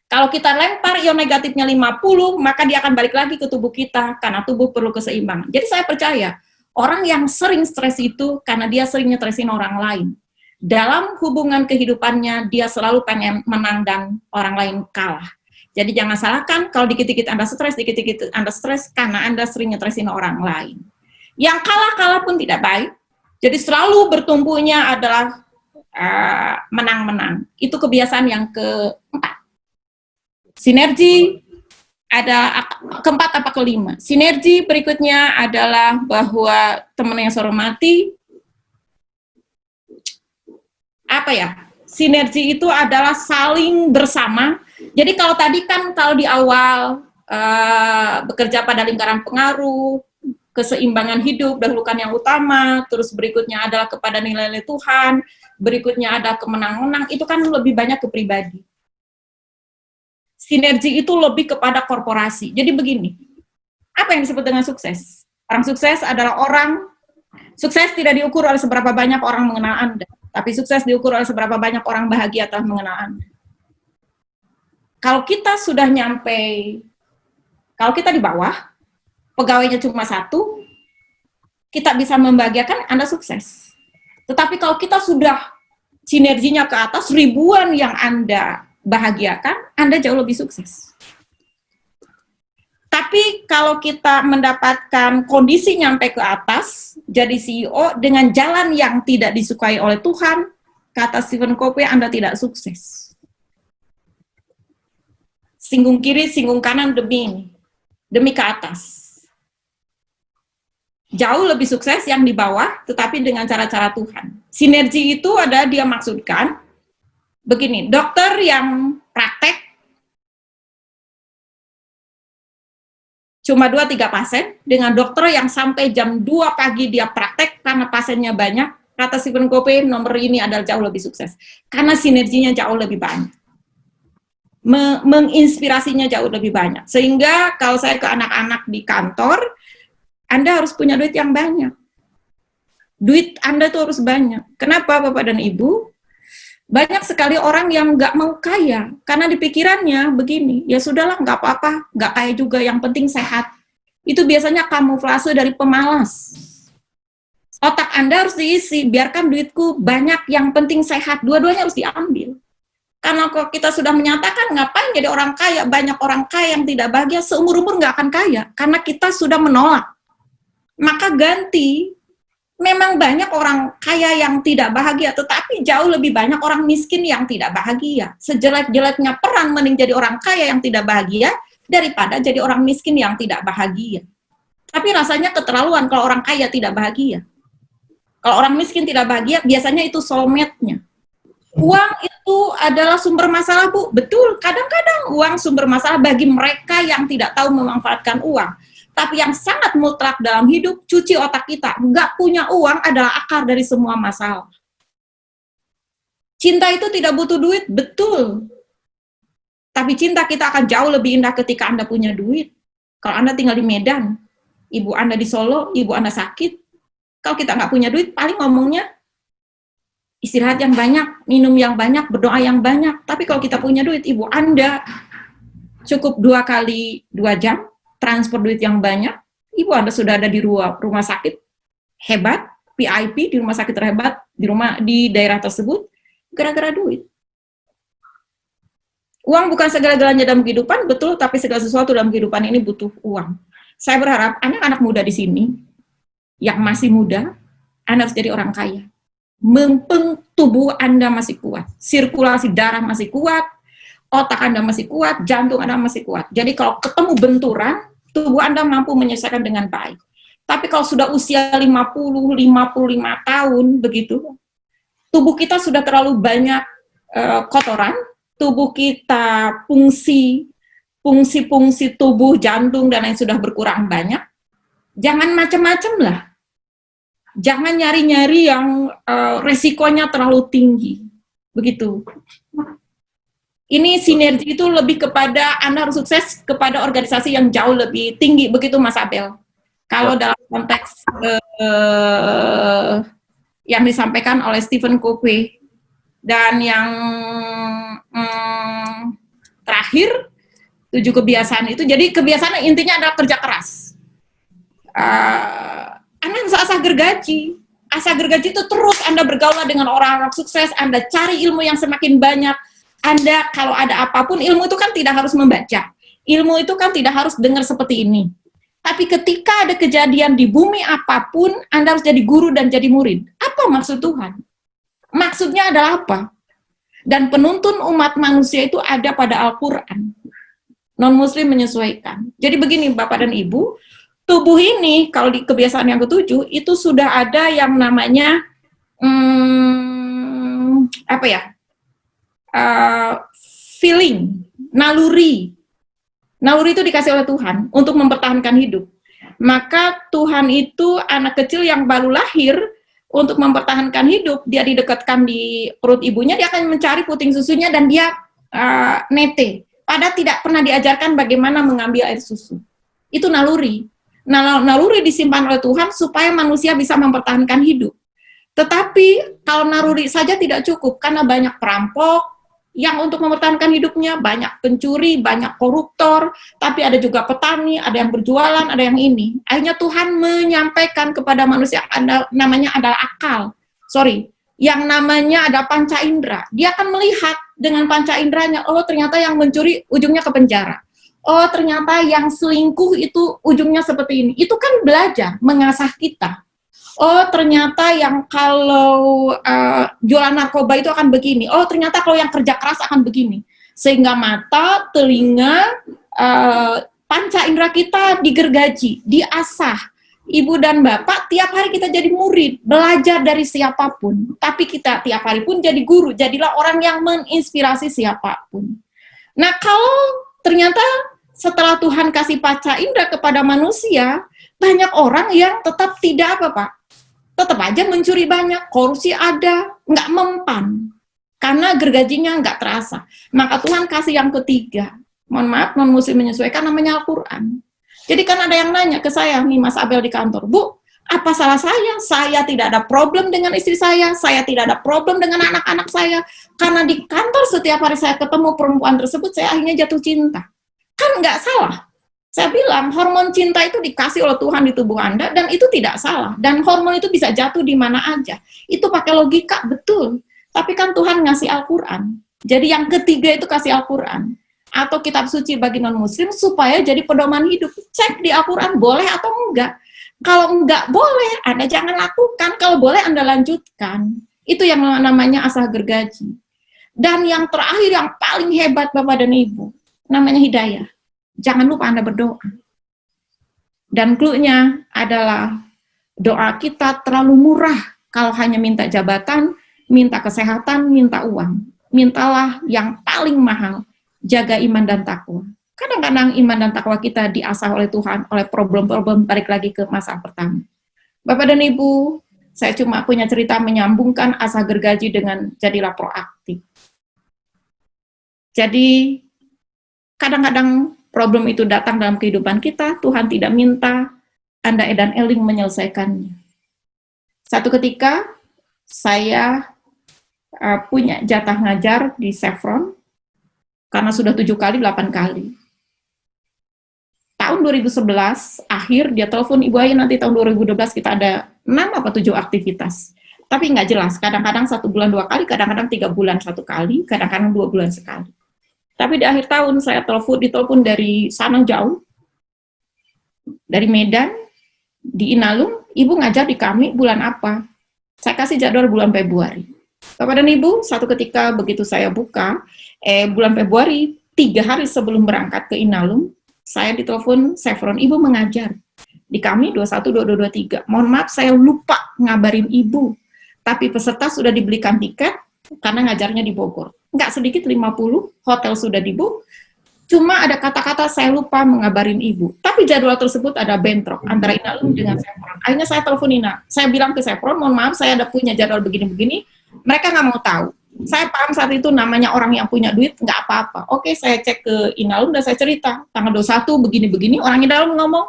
Kalau kita lempar ion negatifnya 50, maka dia akan balik lagi ke tubuh kita karena tubuh perlu keseimbangan. Jadi saya percaya, orang yang sering stres itu karena dia sering ngetresin orang lain. Dalam hubungan kehidupannya, dia selalu pengen menang dan orang lain kalah. Jadi jangan salahkan kalau dikit-dikit Anda stres karena Anda sering ngetresin orang lain. Yang kalah-kalah pun tidak baik. Jadi selalu bertumbuhnya adalah menang-menang. Itu kebiasaan yang keempat. Sinergi ada keempat apa kelima. Sinergi berikutnya adalah bahwa teman yang saya hormati, apa ya, sinergi itu adalah saling bersama. Jadi kalau tadi kan kalau di awal bekerja pada lingkaran pengaruh, keseimbangan hidup, dahulukan yang utama, terus berikutnya adalah kepada nilai-nilai Tuhan, berikutnya ada kemenang-menang, itu kan lebih banyak ke pribadi. Sinergi itu lebih kepada korporasi. Jadi begini, apa yang disebut dengan sukses? Orang sukses adalah orang, sukses tidak diukur oleh seberapa banyak orang mengenal Anda, tapi sukses diukur oleh seberapa banyak orang bahagia telah mengenal Anda. Kalau kita sudah nyampe, kalau kita di bawah, pegawainya cuma 1, kita bisa membahagiakan, Anda sukses. Tetapi kalau kita sudah sinerginya ke atas, ribuan yang Anda bahagiakan, Anda jauh lebih sukses. Tapi kalau kita mendapatkan kondisi nyampe ke atas, jadi CEO dengan jalan yang tidak disukai oleh Tuhan, kata Stephen Covey, Anda tidak sukses. Singgung kiri, singgung kanan demi ke atas. Jauh lebih sukses yang di bawah, tetapi dengan cara-cara Tuhan. Sinergi itu ada dia maksudkan, begini, dokter yang praktek, cuma 2-3 pasien, dengan dokter yang sampai jam 2 pagi dia praktek karena pasiennya banyak, kata Stephen Covey, nomor ini adalah jauh lebih sukses. Karena sinerginya jauh lebih banyak. Menginspirasinya jauh lebih banyak. Sehingga kalau saya ke anak-anak di kantor, Anda harus punya duit yang banyak. Duit Anda itu harus banyak. Kenapa Bapak dan Ibu? Banyak sekali orang yang nggak mau kaya, karena di pikirannya begini, ya sudahlah nggak apa-apa, nggak kaya juga, yang penting sehat. Itu biasanya kamuflase dari pemalas. Otak Anda harus diisi, biarkan duitku banyak, yang penting sehat, dua-duanya harus diambil. Karena kalau kita sudah menyatakan ngapain jadi orang kaya, banyak orang kaya yang tidak bahagia, seumur-umur nggak akan kaya, karena kita sudah menolak. Maka ganti, memang banyak orang kaya yang tidak bahagia, tetapi jauh lebih banyak orang miskin yang tidak bahagia. Sejelek-jeleknya peran mending jadi orang kaya yang tidak bahagia, daripada jadi orang miskin yang tidak bahagia. Tapi rasanya keterlaluan kalau orang kaya tidak bahagia. Kalau orang miskin tidak bahagia, biasanya itu soulmate-nya. Uang itu adalah sumber masalah, Bu. Betul, kadang-kadang uang sumber masalah bagi mereka yang tidak tahu memanfaatkan uang. Tapi yang sangat mutlak dalam hidup, cuci otak kita. Nggak punya uang adalah akar dari semua masalah. Cinta itu tidak butuh duit, betul. Tapi cinta kita akan jauh lebih indah ketika Anda punya duit. Kalau Anda tinggal di Medan, ibu Anda di Solo, ibu Anda sakit. Kalau kita nggak punya duit, paling ngomongnya istirahat yang banyak, minum yang banyak, berdoa yang banyak. Tapi kalau kita punya duit, ibu Anda cukup 2 kali 2 jam, transfer duit yang banyak, ibu Anda sudah ada di rumah sakit hebat, VIP, di rumah sakit terhebat, di daerah tersebut, gara-gara duit. Uang bukan segala-galanya dalam kehidupan, betul, tapi segala sesuatu dalam kehidupan ini butuh uang. Saya berharap anak-anak muda di sini, yang masih muda, Anda harus jadi orang kaya. Tubuh Anda masih kuat, sirkulasi darah masih kuat, otak Anda masih kuat, jantung Anda masih kuat. Jadi kalau ketemu benturan, tubuh Anda mampu menyelesaikan dengan baik. Tapi kalau sudah usia 50, 55 tahun, begitu, tubuh kita sudah terlalu banyak kotoran, tubuh kita fungsi tubuh, jantung, dan lain sudah berkurang banyak. Jangan macam-macam lah. Jangan nyari-nyari yang resikonya terlalu tinggi. Begitu. Ini sinergi itu lebih kepada Anda harus sukses kepada organisasi yang jauh lebih tinggi. Begitu, Mas Abel. Kalau dalam konteks yang disampaikan oleh Stephen Covey. Dan yang terakhir, 7 kebiasaan itu. Jadi kebiasaan intinya adalah kerja keras. Anda harus asah gergaji. Asah gergaji itu terus Anda bergaul dengan orang-orang sukses, Anda cari ilmu yang semakin banyak. Anda kalau ada apapun, ilmu itu kan tidak harus membaca. Ilmu itu kan tidak harus dengar seperti ini. Tapi ketika ada kejadian di bumi apapun, Anda harus jadi guru dan jadi murid. Apa maksud Tuhan? Maksudnya adalah apa? Dan penuntun umat manusia itu ada pada Al-Quran. Non-Muslim menyesuaikan. Jadi begini Bapak dan Ibu, tubuh ini, kalau di kebiasaan yang ke-7, itu sudah ada yang namanya, feeling, naluri. Naluri itu dikasih oleh Tuhan untuk mempertahankan hidup. Maka Tuhan itu anak kecil yang baru lahir, untuk mempertahankan hidup, dia didekatkan di perut ibunya, dia akan mencari puting susunya dan dia nete. Padahal tidak pernah diajarkan bagaimana mengambil air susu. Itu naluri. Naluri disimpan oleh Tuhan supaya manusia bisa mempertahankan hidup. Tetapi kalau naluri saja tidak cukup, karena banyak perampok yang untuk mempertahankan hidupnya, banyak pencuri, banyak koruptor, tapi ada juga petani, ada yang berjualan, ada yang ini. Akhirnya Tuhan menyampaikan kepada manusia, namanya adalah akal. Yang namanya ada panca indera. Dia akan melihat dengan panca inderanya, oh ternyata yang mencuri ujungnya ke penjara. Oh ternyata yang selingkuh itu ujungnya seperti ini. Itu kan belajar, mengasah kita. Oh ternyata yang kalau jualan narkoba itu akan begini. Oh ternyata kalau yang kerja keras akan begini. Sehingga mata, telinga, panca indera kita digergaji, diasah. Ibu dan bapak tiap hari kita jadi murid, belajar dari siapapun. Tapi kita tiap hari pun jadi guru, jadilah orang yang menginspirasi siapapun. Nah kalau ternyata setelah Tuhan kasih panca indera kepada manusia, banyak orang yang tetap tidak tetap aja mencuri banyak, korupsi ada, nggak mempan. Karena gergajinya nggak terasa. Maka Tuhan kasih yang ketiga. Mohon maaf, non-Muslim menyesuaikan, namanya Al-Quran. Jadi kan ada yang nanya ke saya, nih Mas Abel di kantor, Bu, apa salah saya? Saya tidak ada problem dengan istri saya tidak ada problem dengan anak-anak saya. Karena di kantor setiap hari saya ketemu perempuan tersebut, saya akhirnya jatuh cinta. Kan nggak salah. Saya bilang, hormon cinta itu dikasih oleh Tuhan di tubuh Anda, dan itu tidak salah. Dan hormon itu bisa jatuh di mana aja. Itu pakai logika, betul. Tapi kan Tuhan ngasih Al-Quran. Jadi yang ketiga itu kasih Al-Quran atau kitab suci bagi non-muslim supaya jadi pedoman hidup. Cek di Al-Quran boleh atau enggak. Kalau enggak boleh, Anda jangan lakukan. Kalau boleh, Anda lanjutkan. Itu yang namanya asah gergaji. Dan yang terakhir, yang paling hebat Bapak dan Ibu, namanya hidayah. Jangan lupa Anda berdoa. Dan clue-nya adalah doa kita terlalu murah kalau hanya minta jabatan, minta kesehatan, minta uang. Mintalah yang paling mahal, jaga iman dan takwa. Kadang-kadang iman dan takwa kita diasah oleh Tuhan, oleh problem-problem, balik lagi ke masa pertama. Bapak dan Ibu, saya cuma punya cerita menyambungkan asah gergaji dengan jadilah proaktif. Jadi, kadang-kadang problem itu datang dalam kehidupan kita, Tuhan tidak minta Anda edan eling menyelesaikannya. Satu ketika, saya punya jatah ngajar di Chevron, karena sudah 7 kali, 8 kali. Tahun 2011, akhir, dia telepon, Ibu Ayu nanti tahun 2012 kita ada 6 apa 7 aktivitas. Tapi nggak jelas, kadang-kadang 1 bulan 2 kali, kadang-kadang 3 bulan 1 kali, kadang-kadang 2 bulan sekali. Tapi di akhir tahun saya ditelepon dari sana jauh, dari Medan, di Inalum, Ibu ngajar di kami bulan apa? Saya kasih jadwal bulan Februari. Bapak dan Ibu, satu ketika begitu saya buka, bulan Februari, 3 hari sebelum berangkat ke Inalum, saya ditelepon Chevron, Ibu mengajar. Di kami 21, 22, 23. Mohon maaf, saya lupa ngabarin Ibu. Tapi peserta sudah dibelikan tiket, karena ngajarnya di Bogor. Nggak sedikit 50, hotel sudah dibook. Cuma ada kata-kata saya lupa mengabarin Ibu. Tapi jadwal tersebut ada bentrok antara Inalum dengan Chevron. Akhirnya saya telepon saya bilang ke Chevron, mohon maaf saya ada punya jadwal begini-begini. Mereka nggak mau tahu. Saya paham saat itu namanya orang yang punya duit, nggak apa-apa. Oke, saya cek ke Inalum dan saya cerita. Tanggal 21 begini-begini, orang Inalum ngomong,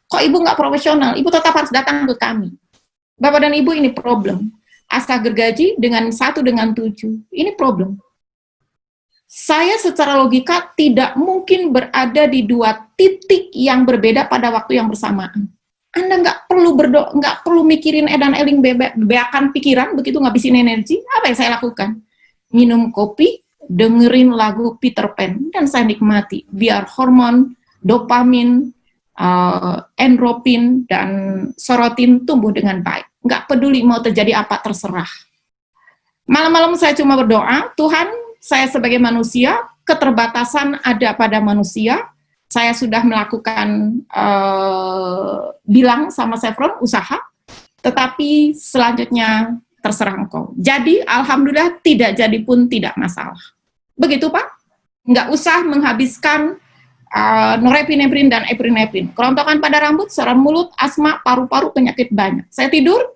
kok Ibu nggak profesional? Ibu tetap harus datang ke kami. Bapak dan Ibu, ini problem. Asah gergaji dengan 1 dengan 7. Ini problem. Saya secara logika tidak mungkin berada di 2 titik yang berbeda pada waktu yang bersamaan. Anda nggak perlu berdoa, nggak perlu mikirin edan eling beakan pikiran, begitu ngabisin energi. Apa yang saya lakukan? Minum kopi, dengerin lagu Peter Pan, dan saya nikmati. Biar hormon, dopamin, endorfin, dan serotin tumbuh dengan baik. Nggak peduli mau terjadi apa, terserah. Malam-malam saya cuma berdoa, Tuhan, saya sebagai manusia, keterbatasan ada pada manusia, saya sudah melakukan bilang sama Chevron, usaha, tetapi selanjutnya terserah Engkau. Jadi, Alhamdulillah, tidak jadi pun tidak masalah. Begitu, Pak? Nggak usah menghabiskan norepinefrin dan epinefrin. Kerontokan pada rambut, saluran mulut, asma, paru-paru, penyakit banyak. Saya tidur,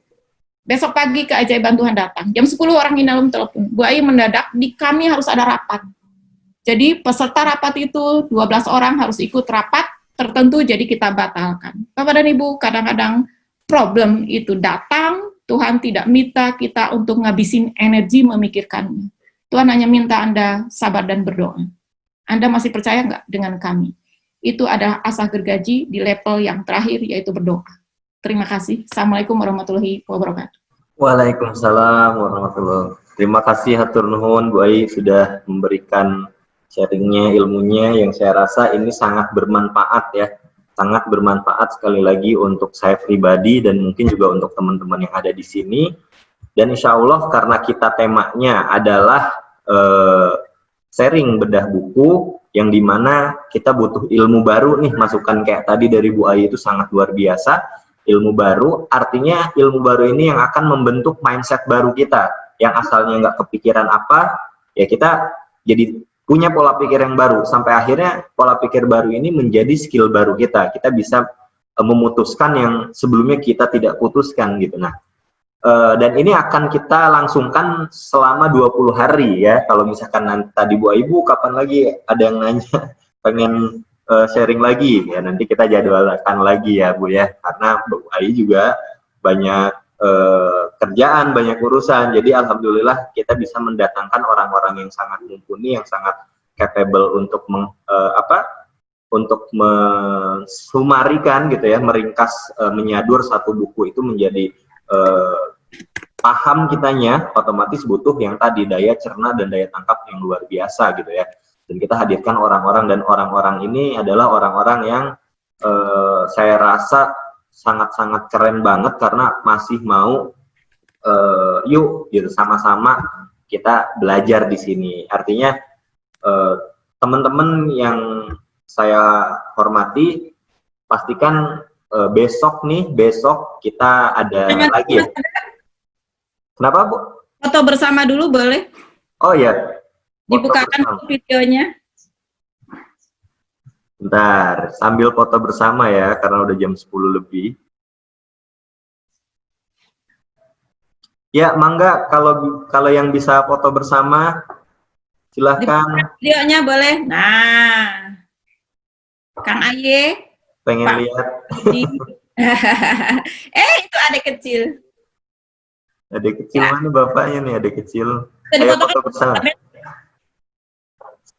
besok pagi keajaiban Tuhan datang. Jam 10 orang Inalum telepon. Bu Ayu mendadak, di kami harus ada rapat. Jadi peserta rapat itu 12 orang harus ikut rapat tertentu, jadi kita batalkan. Bapak dan Ibu, kadang-kadang problem itu datang, Tuhan tidak minta kita untuk ngabisin energi memikirkannya. Tuhan hanya minta Anda sabar dan berdoa. Anda masih percaya nggak dengan kami? Itu ada asah gergaji di level yang terakhir, yaitu berdoa. Terima kasih. Assalamualaikum warahmatullahi wabarakatuh. Waalaikumsalam warahmatullahi wabarakatuh. Terima kasih hatur nuhun Bu Ai sudah memberikan sharingnya, ilmunya yang saya rasa ini sangat bermanfaat ya. Sangat bermanfaat sekali lagi untuk saya pribadi dan mungkin juga untuk teman-teman yang ada di sini. Dan insya Allah karena kita temanya adalah sharing bedah buku yang dimana kita butuh ilmu baru nih, masukan kayak tadi dari Bu Ai itu sangat luar biasa. Ilmu baru artinya ilmu baru ini yang akan membentuk mindset baru kita yang asalnya nggak kepikiran apa, ya kita jadi punya pola pikir yang baru sampai akhirnya pola pikir baru ini menjadi skill baru kita bisa memutuskan yang sebelumnya kita tidak putuskan gitu. Nah, dan ini akan kita langsungkan selama 20 hari ya. Kalau misalkan tadi Bu Ibu kapan lagi ada yang nanya pengen sharing lagi ya, nanti kita jadwalkan lagi ya Bu ya, karena Bu Ai juga banyak kerjaan, banyak urusan. Jadi alhamdulillah kita bisa mendatangkan orang-orang yang sangat mumpuni, yang sangat capable untuk untuk mensumarikan gitu ya, meringkas, menyadur satu buku itu menjadi paham kitanya, otomatis butuh yang tadi daya cerna dan daya tangkap yang luar biasa gitu ya. Dan kita hadirkan orang-orang, dan orang-orang ini adalah orang-orang yang saya rasa sangat-sangat keren banget karena masih mau yuk gitu sama-sama kita belajar di sini. Artinya teman-teman yang saya hormati, pastikan besok kita ada lagi ya. Kenapa, Bu? Foto bersama dulu boleh? Oh ya, Dibukakan videonya. Bentar, sambil foto bersama ya, karena udah jam 10 lebih. Ya, mangga kalau yang bisa foto bersama, silahkan. Videonya boleh. Nah, Kang Aye. Pengen Pak lihat. Itu adik kecil. Adik kecil ya. Mana bapaknya nih, adik kecil. Jadi Ayo foto bersama.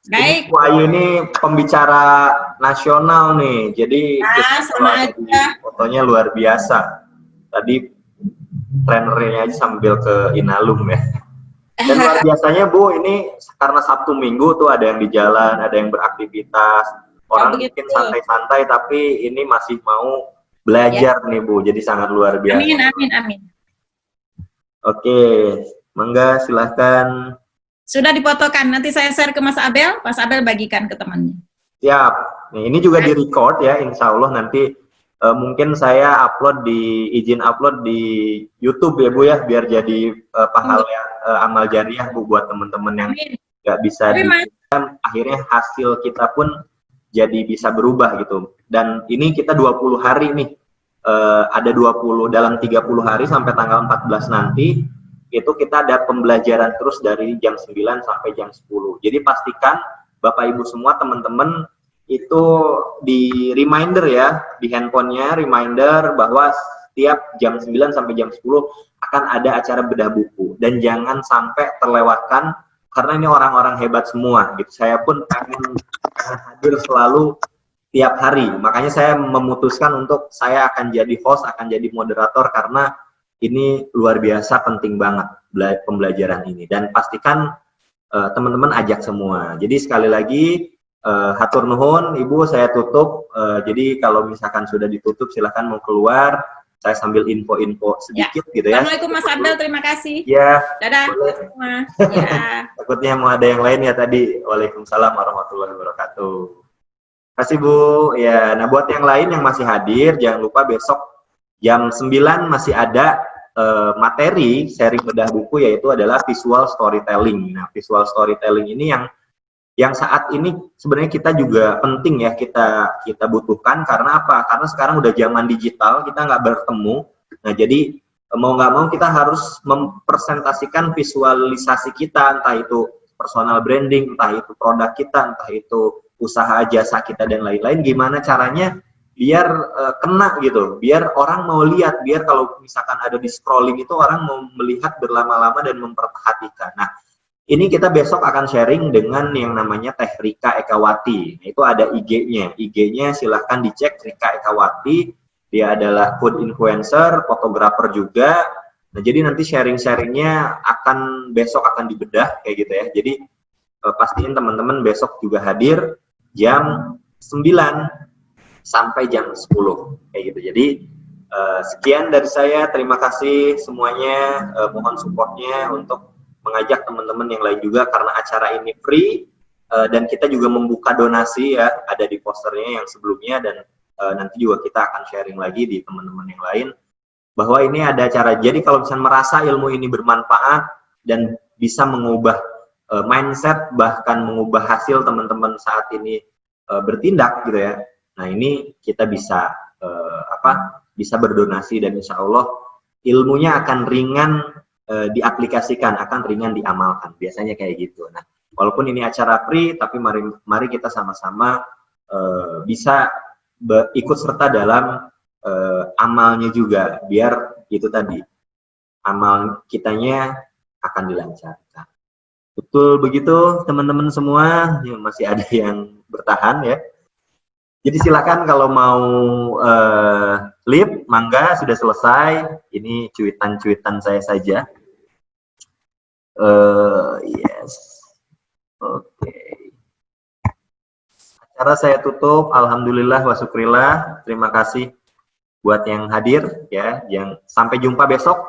Baik. Bu Ayu ini pembicara nasional nih, jadi sama aja. Fotonya luar biasa. Tadi trenernya aja sambil ke Inalum ya. Dan luar biasanya Bu, ini karena Sabtu Minggu tuh ada yang di jalan, ada yang beraktivitas, orang mungkin santai-santai, tapi ini masih mau belajar ya. Nih Bu, jadi sangat luar biasa. Amin, amin, amin. Oke, mangga silahkan. Sudah difotokan, nanti saya share ke Mas Abel, Mas Abel bagikan ke temannya. Siap, nih, ini juga di record ya, insya Allah nanti mungkin saya izin upload di YouTube ya Bu ya, biar jadi pahala amal jariah Bu buat teman-teman yang nggak bisa akhirnya hasil kita pun jadi bisa berubah gitu. Dan ini kita 20 hari nih, ada 20 dalam 30 hari sampai tanggal 14 nanti, itu kita ada pembelajaran terus dari jam 9 sampai jam 10. Jadi pastikan Bapak Ibu semua teman-teman itu di reminder ya, di handphonenya reminder bahwa setiap jam 9 sampai jam 10 akan ada acara bedah buku, dan jangan sampai terlewatkan karena ini orang-orang hebat semua gitu. Saya pun pengen hadir selalu tiap hari, makanya saya memutuskan untuk saya akan jadi host, akan jadi moderator karena ini luar biasa penting banget pembelajaran ini. Dan pastikan teman-teman ajak semua. Jadi sekali lagi hatur nuhun Ibu, saya tutup. Jadi kalau misalkan sudah ditutup silahkan mau keluar, saya sambil info-info sedikit ya. Gitu ya. Assalamualaikum Mas Abdel, terima kasih. Ya. Dadah semua. Ya. Takutnya mau ada yang lain ya tadi. Waalaikumsalam warahmatullahi wabarakatuh. Terima kasih Bu. Ya, nah buat yang lain yang masih hadir, jangan lupa besok jam 9 masih ada materi seri bedah buku, yaitu adalah visual storytelling. Nah, visual storytelling ini yang saat ini sebenarnya kita juga penting ya kita butuhkan. Karena apa? Karena sekarang udah zaman digital, kita nggak bertemu. Nah, jadi mau nggak mau kita harus mempresentasikan visualisasi kita, entah itu personal branding, entah itu produk kita, entah itu usaha jasa kita dan lain-lain. Gimana caranya biar kena gitu, biar orang mau lihat, biar kalau misalkan ada di scrolling itu orang mau melihat berlama-lama dan memperhatikan. Nah, ini kita besok akan sharing dengan yang namanya Teh Rika Ekawati. Nah, itu ada IG-nya silahkan dicek, Rika Ekawati. Dia adalah food influencer, fotografer juga. Nah, jadi nanti sharing-sharingnya besok akan dibedah kayak gitu ya. Jadi pastiin teman-teman besok juga hadir jam 9 sampai jam 10 kayak gitu. Jadi sekian dari saya, terima kasih semuanya, mohon supportnya untuk mengajak teman-teman yang lain juga, karena acara ini free dan kita juga membuka donasi ya, ada di posternya yang sebelumnya, dan nanti juga kita akan sharing lagi di teman-teman yang lain bahwa ini ada acara. Jadi kalau misalnya merasa ilmu ini bermanfaat dan bisa mengubah mindset, bahkan mengubah hasil teman-teman saat ini bertindak gitu ya. Nah, ini kita bisa bisa berdonasi, dan insya Allah ilmunya akan ringan diaplikasikan, akan ringan diamalkan. Biasanya kayak gitu. Nah, walaupun ini acara free, tapi mari kita sama-sama bisa ikut serta dalam amalnya juga, biar itu tadi amal kitanya akan dilancarkan. Betul begitu teman-teman semua, ya, masih ada yang bertahan ya. Jadi silakan kalau mau Lip, mangga sudah selesai. Ini cuitan-cuitan saya saja. Yes. Oke. Acara saya tutup. Alhamdulillah wa syukrillah. Terima kasih buat yang hadir ya. Yang sampai jumpa besok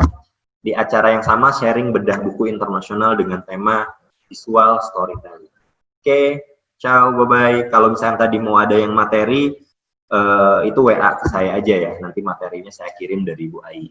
di acara yang sama, sharing bedah buku internasional dengan tema visual storytelling. Oke, ciao, bye-bye. Kalau misalnya tadi mau ada yang materi, itu WA ke saya aja ya. Nanti materinya saya kirim dari Bu Ai.